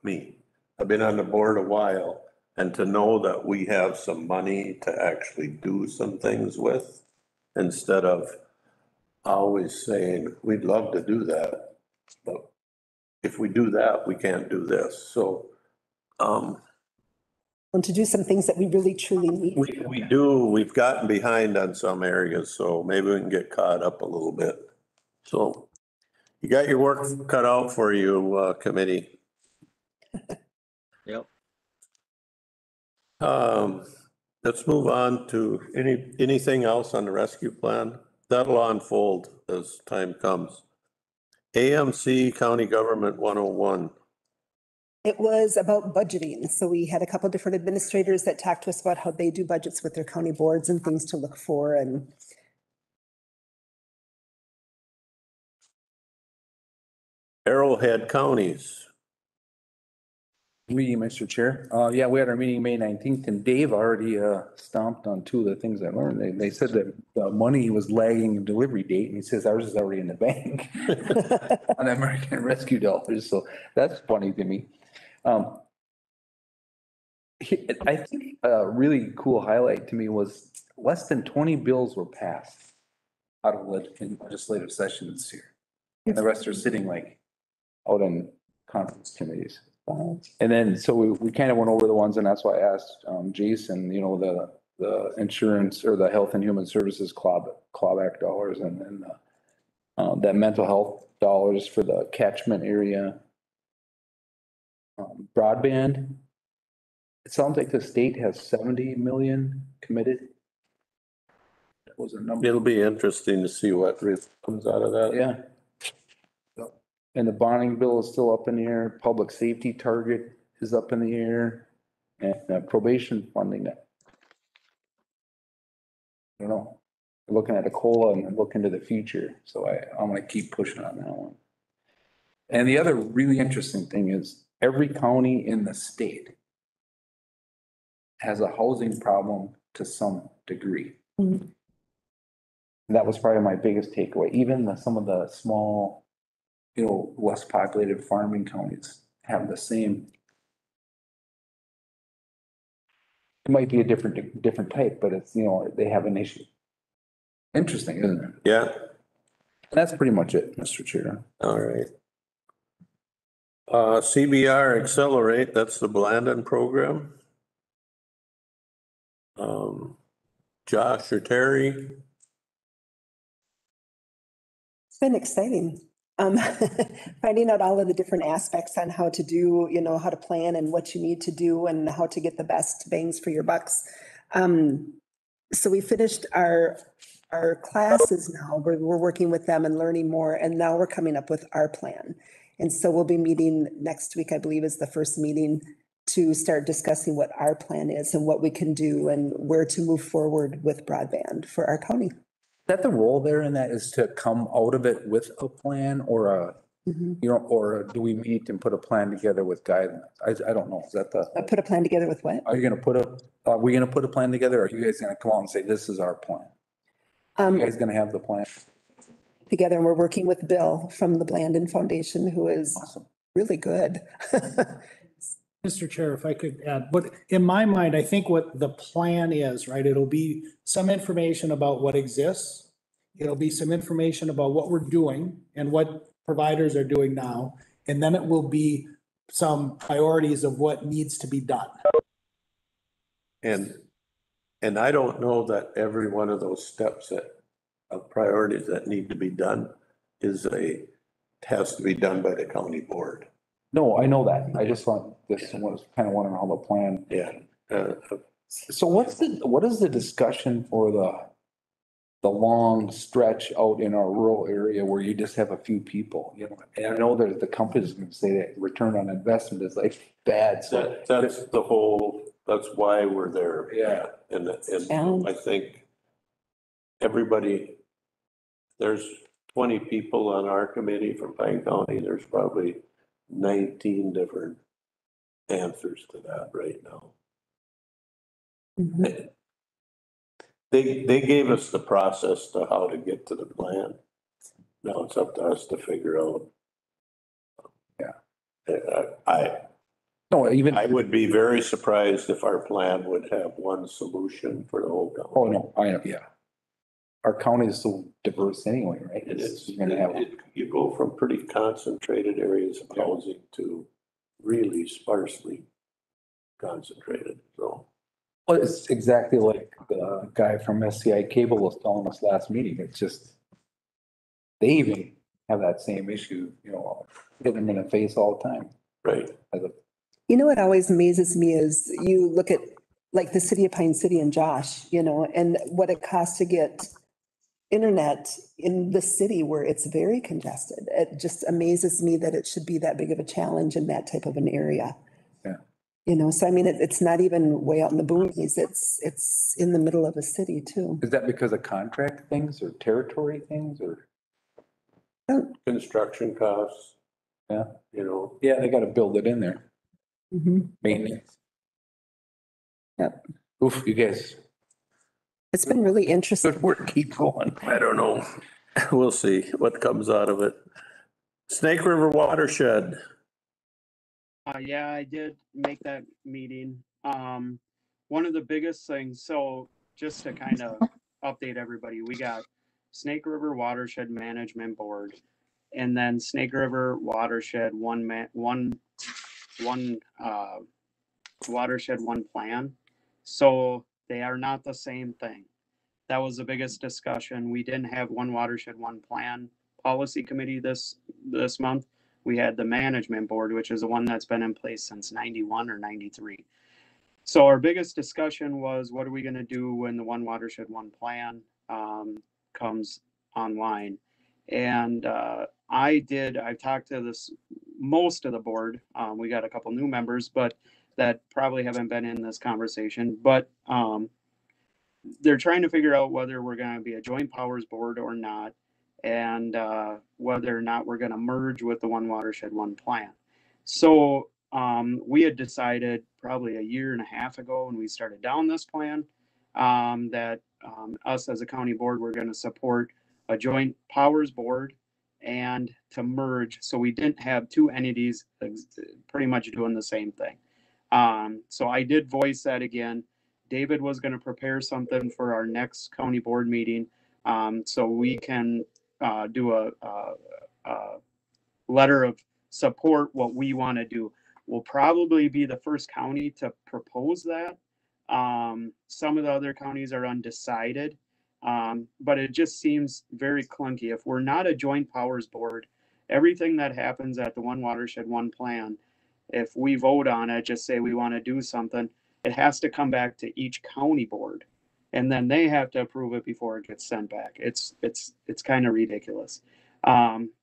me. I've been on the board a while, and to know that we have some money to actually do some things with, instead of always saying, we'd love to do that, but if we do that, we can't do this. So, And to do some things that we really truly need. we've gotten behind on some areas, so maybe we can get caught up a little bit. So you got your work cut out for you, committee. Yep. Let's move on to anything else on the rescue plan. That'll unfold as time comes. AMC County Government 101. It was about budgeting. So we had a couple different administrators that talked to us about how they do budgets with their county boards and things to look for. And Arrowhead counties. Meeting, Mr. Chair. Yeah, we had our meeting May 19th and Dave already stomped on two of the things I learned. They said that the money was lagging the delivery date, and he says ours is already in the bank on American Rescue dollars. So that's funny to me. I think a really cool highlight to me was less than 20 bills were passed out of legislative session this year. And the rest are sitting out in conference committees. And then, so we kind of went over the ones, and that's why I asked Jason, the insurance or the Health and Human Services clawback dollars, and then that mental health dollars for the catchment area. Broadband, it sounds like the state has 70 million committed. That was a number. It'll be interesting to see what comes out of that. Yeah. And the bonding bill is still up in the air. Public safety target is up in the air, and probation funding that. I don't know. I'm looking at a COLA and looking to the future, so I'm gonna keep pushing on that one. And the other really interesting thing is every county in the state has a housing problem to some degree. Mhm. And that was probably my biggest takeaway. Even some of the small, less populated farming counties have the same. It might be a different type, but it's, they have an issue. Interesting, isn't it? Yeah, And that's pretty much it, Mr. Chair. all right. CBR Accelerate, that's the Blandon program. Josh or Terry? It's been exciting. Finding out all of the different aspects on how to do, how to plan and what you need to do and how to get the best bangs for your bucks. So we finished our classes now. We're working with them and learning more, and now we're coming up with our plan. And so we'll be meeting next week, I believe is the first meeting, to start discussing what our plan is and what we can do and where to move forward with broadband for our county. That the role there in that is to come out of it with a plan or or do we meet and put a plan together with guidelines? I don't know. Is that Put a plan together with what? are we gonna put a plan together? Or are you guys gonna come out and say, this is our plan? You guys gonna have the plan? Together, and we're working with Bill from the Blandon Foundation, who is really good. Mr. Chair, if I could add, but in my mind, I think what the plan is, right, it'll be some information about what exists. It'll be some information about what we're doing and what providers are doing now. And then it will be some priorities of what needs to be done. And I don't know that every one of those steps of priorities that need to be done has to be done by the county board. No, I know that. I just was kind of wondering how the plan. Yeah. So what is the discussion for the long stretch out in our rural area where you just have a few people, And I know there's the companies going to say that return on investment is like bad. So That's why we're there. Yeah. And I think there's 20 people on our committee from Pine County. There's probably 19 different answers to that right now. Mhm. They gave us the process to how to get to the plan. Now it's up to us to figure out. Yeah. I would be very surprised if our plan would have one solution for the whole county. Oh, no, I know, yeah. Our county is so diverse anyway, right? You go from pretty concentrated areas of housing to really sparsely concentrated, so. Well, it's exactly like the guy from SCI Cable was telling us last meeting. It's just, they even have that same issue, hitting them in the face all the time. Right. What always amazes me is you look at like the city of Pine City and Josh, and what it costs to get internet in the city where it's very congested. It just amazes me that it should be that big of a challenge in that type of an area. Yeah. So I mean, it's not even way out in the boonies. It's in the middle of a city too. Is that because of contract things or territory things or? Construction costs. Yeah. Yeah, they got to build it in there. Mhm. Maintenance. Yep. Oof, you guys. It's been really interesting. Good work. Keep going. I don't know. We'll see what comes out of it. Snake River Watershed. Yeah, I did make that meeting. One of the biggest things, so just to kind of update everybody, we got Snake River Watershed Management Board, and then Snake River Watershed one watershed, one plan. So They are not the same thing. That was the biggest discussion. We didn't have one watershed, one plan policy committee this month. We had the management board, which is the one that's been in place since 91 or 93. So our biggest discussion was, what are we going to do when the one watershed, one plan comes online? And I've talked to most of the board. We got a couple new members, but that probably haven't been in this conversation. But they're trying to figure out whether we're going to be a joint powers board or not, and whether or not we're going to merge with the one watershed, one plan. So we had decided probably a year and a half ago when we started down this plan that us as a county board, we're going to support a joint powers board and to merge. So we didn't have two entities pretty much doing the same thing. So I did voice that again. David was going to prepare something for our next county board meeting, so we can do a letter of support what we want to do. We'll probably be the first county to propose that. Some of the other counties are undecided, but it just seems very clunky. If we're not a joint powers board, everything that happens at the one watershed, one plan, if we vote on it, just say we want to do something, it has to come back to each county board, and then they have to approve it before it gets sent back. It's kind of ridiculous.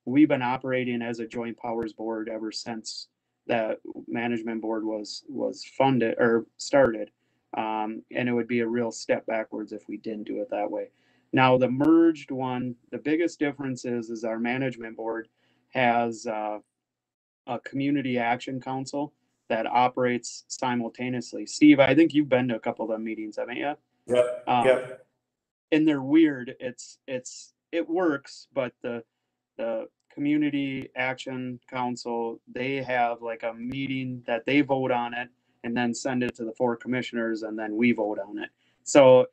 We've been operating as a joint powers board ever since that management board was funded or started, and it would be a real step backwards if we didn't do it that way. Now the merged one, the biggest difference is our management board has a community action council that operates simultaneously. Steve, I think you've been to a couple of them meetings, haven't you? Yep, yep. And they're weird. It works, but the community action council, they have like a meeting that they vote on it and then send it to the 4 commissioners and then we vote on it. So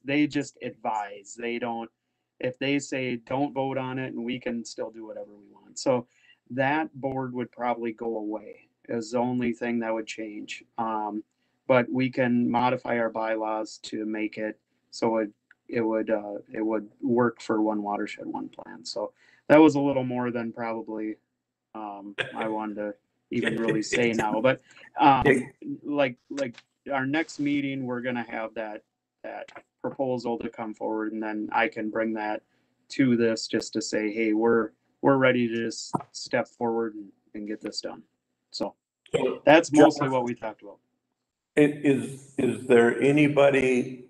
they just advise. They don't, if they say don't vote on it, and we can still do whatever we want. So that board would probably go away is the only thing that would change. But we can modify our bylaws to make it so it would work for one watershed, one plan. So that was a little more than probably I wanted to even really say now. But like our next meeting, we're gonna have that proposal to come forward, and then I can bring that to this just to say, hey, we're ready to just step forward and get this done. So that's mostly what we talked about. Is there anybody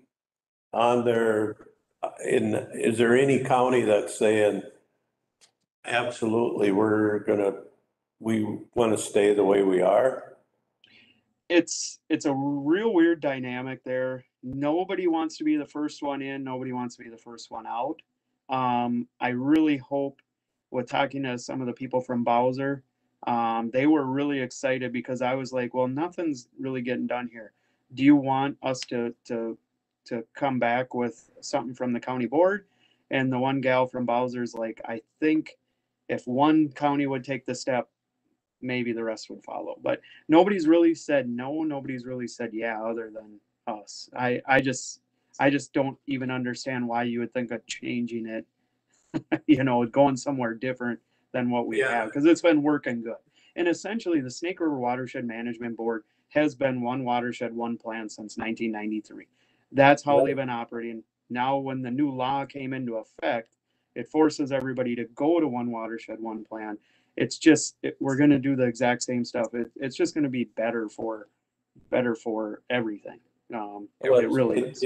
on there is there any county that's saying, absolutely, we want to stay the way we are? It's a real weird dynamic there. Nobody wants to be the first one in. Nobody wants to be the first one out. I really hope, with talking to some of the people from Bowser, they were really excited because I was like, well, nothing's really getting done here. Do you want us to come back with something from the county board? And the one gal from Bowser's like, I think if one county would take the step, maybe the rest would follow. But nobody's really said no. Nobody's really said yeah, other than us. I just don't even understand why you would think of changing it, going somewhere different than what we have, because it's been working good. And essentially the Snake River Watershed Management Board has been one watershed, one plan since 1993. That's how they've been operating. Now, when the new law came into effect, it forces everybody to go to one watershed, one plan. It's just, we're going to do the exact same stuff. It's just going to be better for everything. It really is.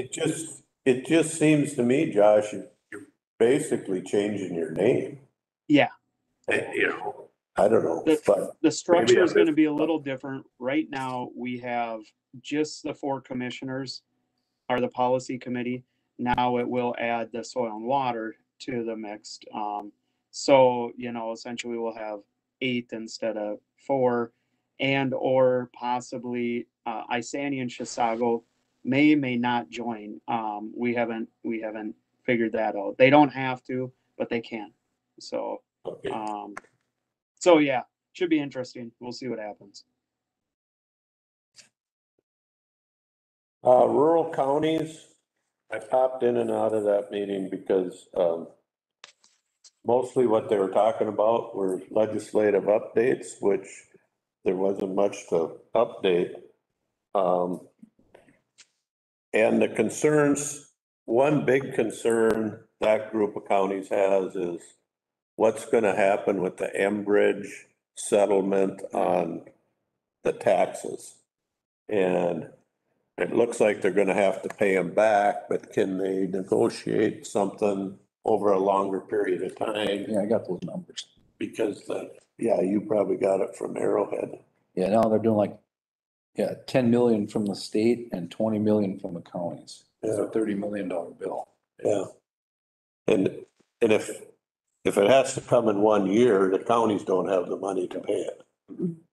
It just seems to me, Josh, you're basically changing your name. Yeah. I don't know. The structure is going to be a little different. Right now, we have just the 4 commissioners are the policy committee. Now it will add the soil and water to the mixed. So, essentially we'll have 8 instead of 4, and or possibly Isani and Chisago may not join. We haven't figured that out. They don't have to, but they can. So, okay. So yeah, should be interesting. We'll see what happens. Rural counties, I popped in and out of that meeting because, mostly what they were talking about were legislative updates, which there wasn't much to update. And the concerns, one big concern that group of counties has is what's gonna happen with the Enbridge settlement on the taxes. And it looks like they're gonna have to pay them back, but can they negotiate something over a longer period of time? Yeah, I got those numbers. Because yeah, you probably got it from Arrowhead. Yeah, now they're doing like, 10 million from the state and 20 million from the counties. It's a $30 million bill. Yeah. And if it has to come in 1 year, the counties don't have the money to pay it.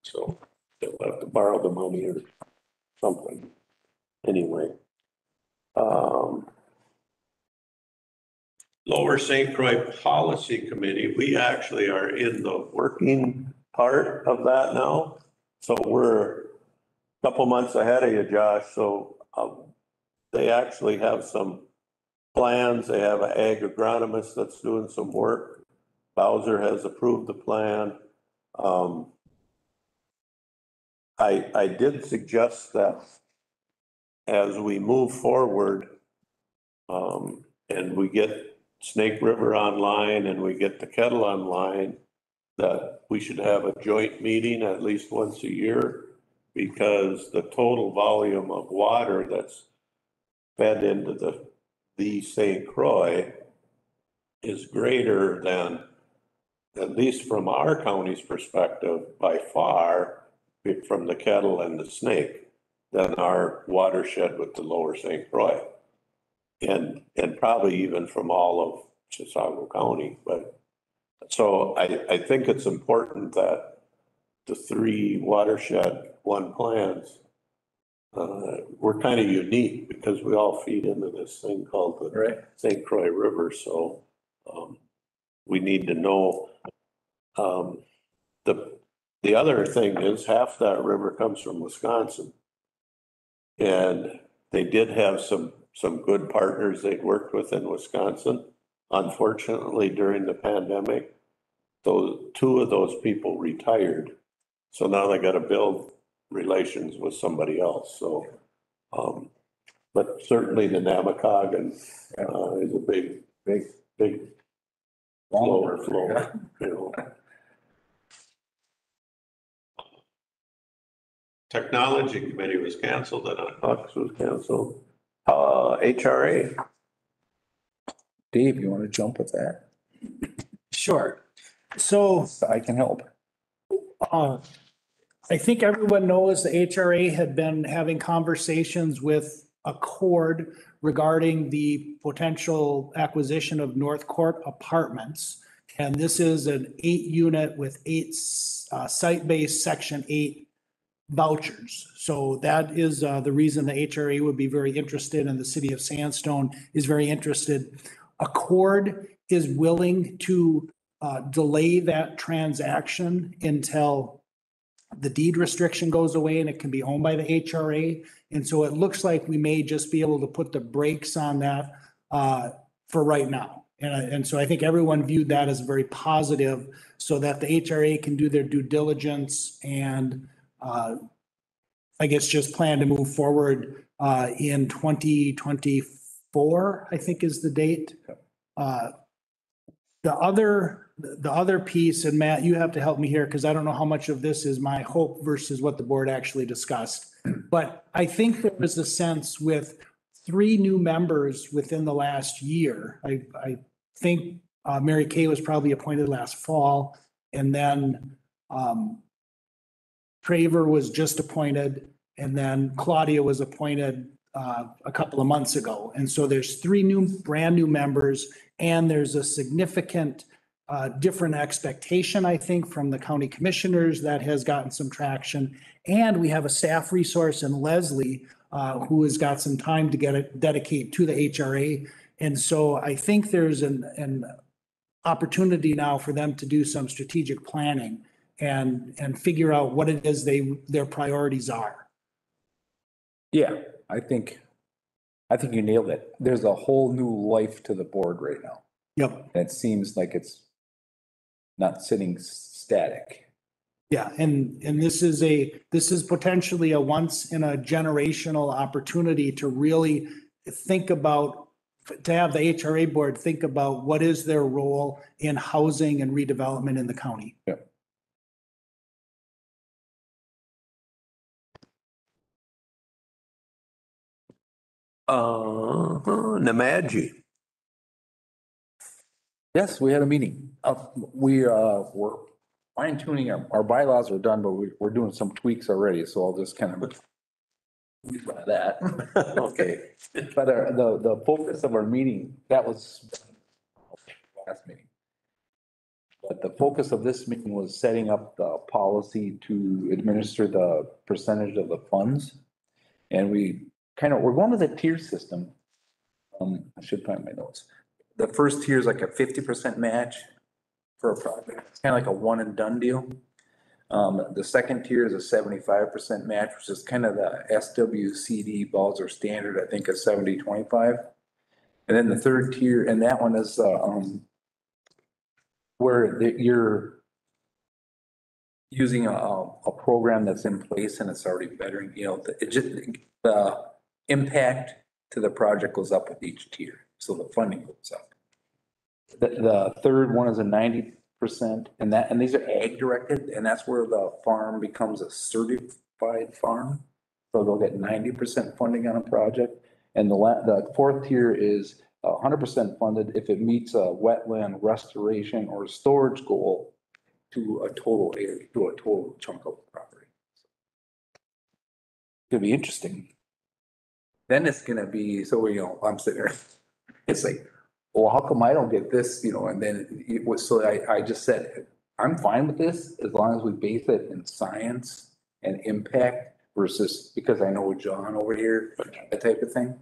So they'll have to borrow the money or something. Anyway. Lower St. Croix Policy Committee, we actually are in the working part of that now. So we're a couple months ahead of you, Josh. So they actually have some plans. They have an ag agronomist that's doing some work. Bowser has approved the plan. I did suggest that as we move forward, and we get Snake River online and we get the Kettle online, that we should have a joint meeting at least once a year, because the total volume of water that's fed into the St. Croix is greater than, at least from our county's perspective, by far, from the Kettle and the Snake, than our watershed with the Lower St. Croix. And probably even from all of Chisago County. But so I think it's important that the three watershed one plans, we're kind of unique because we all feed into this thing called the St. Croix River. So we need to know. The other thing is half that river comes from Wisconsin. And they did have some good partners they'd worked with in Wisconsin. Unfortunately, during the pandemic, two of those people retired. So now they got to build relations with somebody else. So, but certainly the Namakogan is a big flow, you know. Technology Committee was canceled and Hux was canceled. HRA. Dave, you want to jump with that? Sure. So I can help. I think everyone knows the HRA had been having conversations with Accord regarding the potential acquisition of North Court Apartments. And this is an 8-unit with 8 site-based Section 8 vouchers. So that is the reason the HRA would be very interested, and the city of Sandstone is very interested. Accord is willing to delay that transaction until the deed restriction goes away and it can be owned by the HRA. And so it looks like we may just be able to put the brakes on that for right now. And so I think everyone viewed that as very positive, so that the HRA can do their due diligence and I guess just plan to move forward in 2024, I think is the date. The other piece, and Matt, you have to help me here because I don't know how much of this is my hope versus what the board actually discussed. But I think there was a sense with 3 new members within the last year. I think Mary Kay was probably appointed last fall, and then Traver was just appointed, and then Claudia was appointed a couple of months ago. And so there's 3 brand new members, and there's a significant different expectation, I think, from the county commissioners that has gotten some traction. And we have a staff resource in Leslie who has got some time to dedicate to the HRA. And so I think there's an opportunity now for them to do some strategic planning and figure out what it is their priorities are. Yeah, I think you nailed it. There's a whole new life to the board right now. Yep. And it seems like it's not sitting static. Yeah, and this is potentially a once in a generational opportunity to really think about, to have the HRA board think about what is their role in housing and redevelopment in the county. Yep. Nemadji. Yes, we had a meeting. We're fine tuning, our bylaws are done, but we're doing some tweaks already, so I'll just kind of leave by that. Okay. But the focus of our meeting, that was last meeting. But the focus of this meeting was setting up the policy to administer the percentage of the funds. And we're going to the tier system. I should find my notes. The first tier is like a 50% match for a project. It's kind of like a one and done deal. The second tier is a 75% match, which is kind of the SWCD Balzer standard, I think, is 70-25. And then the third tier, and that one is where you're using a program that's in place and it's already bettering, the impact to the project goes up with each tier. So the funding goes up. The third one is a 90%, and these are ag directed, and that's where the farm becomes a certified farm. So they'll get 90% funding on a project. And the fourth tier is 100% funded if it meets a wetland restoration or storage goal to a total area, to a total chunk of property. Could be interesting. Then it's gonna be, so I'm sitting there, it's like, well, how come I don't get this, and then it was, so I just said, I'm fine with this as long as we base it in science and impact versus, because I know John over here, that type of thing.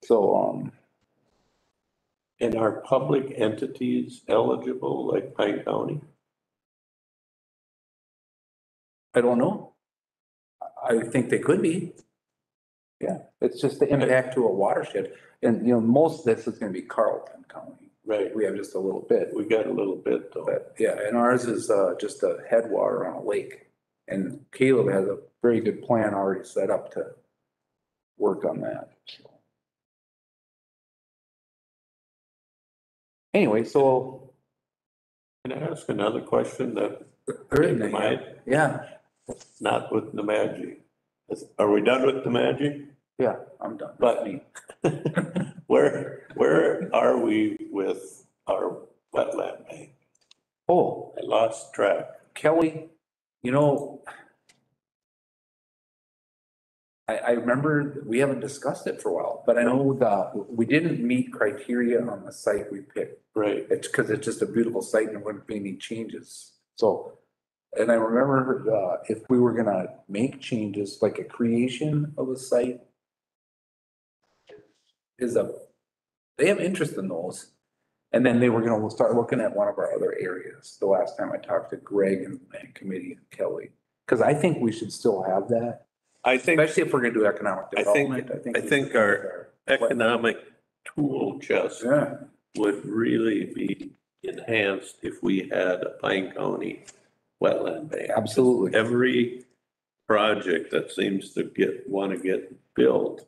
So, And are public entities eligible like Pine County? I don't know. I think they could be. Yeah, it's just the impact to a watershed. And, most of this is gonna be Carlton County. Right. We have just a little bit. We got a little bit though. But yeah, and ours is just a headwater on a lake. And Caleb has a very good plan already set up to work on that. So. Anyway, so. Can I ask another question that Very came to mind? Yeah, Not with Nemadji. Are we done with Nemadji? yeah, I'm done. But where are we with our wetland bank? Oh, I lost track. Kelly, I remember we haven't discussed it for a while, but I know we didn't meet criteria on the site we picked. Right. It's because it's just a beautiful site and there wouldn't be any changes. So, and I remember if we were gonna make changes, like a creation of a site they have interest in those. And then they were gonna start looking at one of our other areas. The last time I talked to Greg and committee and Kelly, because I think we should still have that. I think, Especially if we're gonna do economic development. I think our economic tool chest Yeah, would really be enhanced if we had a Pine County wetland bank. absolutely. Every project that seems to want to get built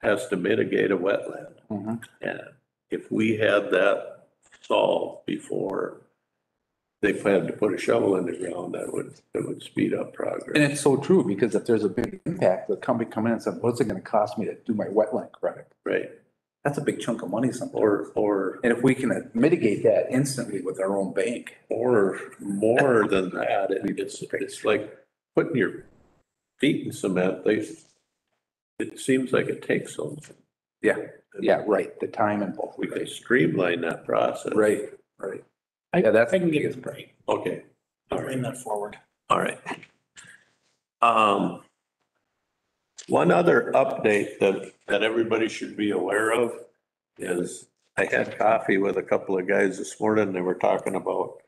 has to mitigate a wetland. Mhm. And if we had that solved before they had to put a shovel in the ground, that would speed up And progress. it's so true, because if there's a big impact, the company come in and said, what's it gonna cost me to do my wetland credit? Right. That's a big chunk of money sometimes. Or And if we can mitigate that instantly with our own bank. more than that, it's like putting your feet in cement. It seems like it takes so. Yeah, right, the time involved. We could streamline that process. Right. Yeah, that's I can the get biggest it part. right. Okay. All Bring right. that forward. All right. One other update that everybody should be aware of is I had coffee with a couple of guys this morning. They were talking about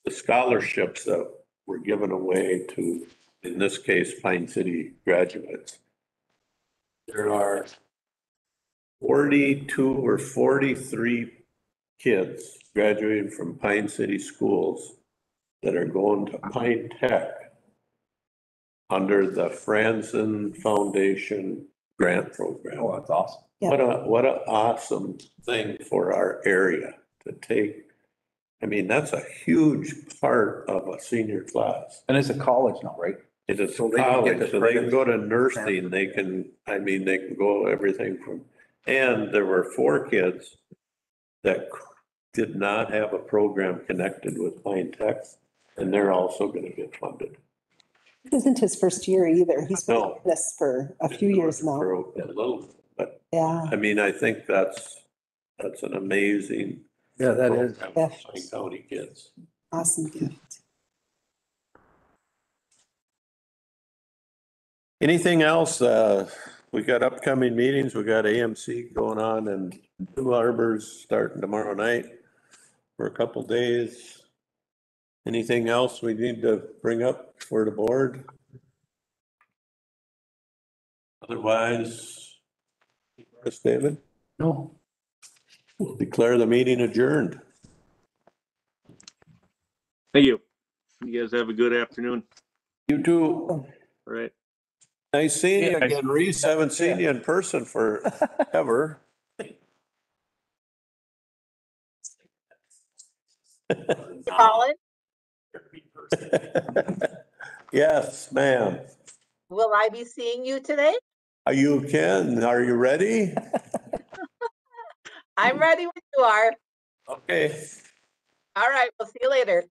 the scholarships that were given away to, in this case, Pine City graduates. there are 42 or 43 kids graduating from Pine City schools that are going to Pine Tech under the Franzen Foundation grant program. Oh, that's awesome. Yeah. What a awesome thing for our area to take. I mean, that's a huge part of a senior class. And it's a college now, right? It is So they can get college, the so they can credits. go to nursing, they can, I mean, they can go everything from, and there were 4 kids that did not have a program connected with Pine Tech, and they're also gonna get funded. This isn't his first year either. He's been No. doing this for a few years now. For a little, but Yeah. I mean, I think that's an amazing. Yeah, that is. program for Pine County kids. Awesome gift. Anything else? We got upcoming meetings. We got AMC going on and Two Harbors starting tomorrow night for a couple days. Anything else we need to bring up for the board? Otherwise, Chris David, No. we'll declare the meeting adjourned. Thank you. You guys have a good afternoon. You too. All right. Nice seeing you Yeah. again, Reese. Haven't seen you in person forever. Colin, Yes, ma'am. will I be seeing you today? You can. Are you ready? I'm ready when you are. Okay. All right, we'll see you later.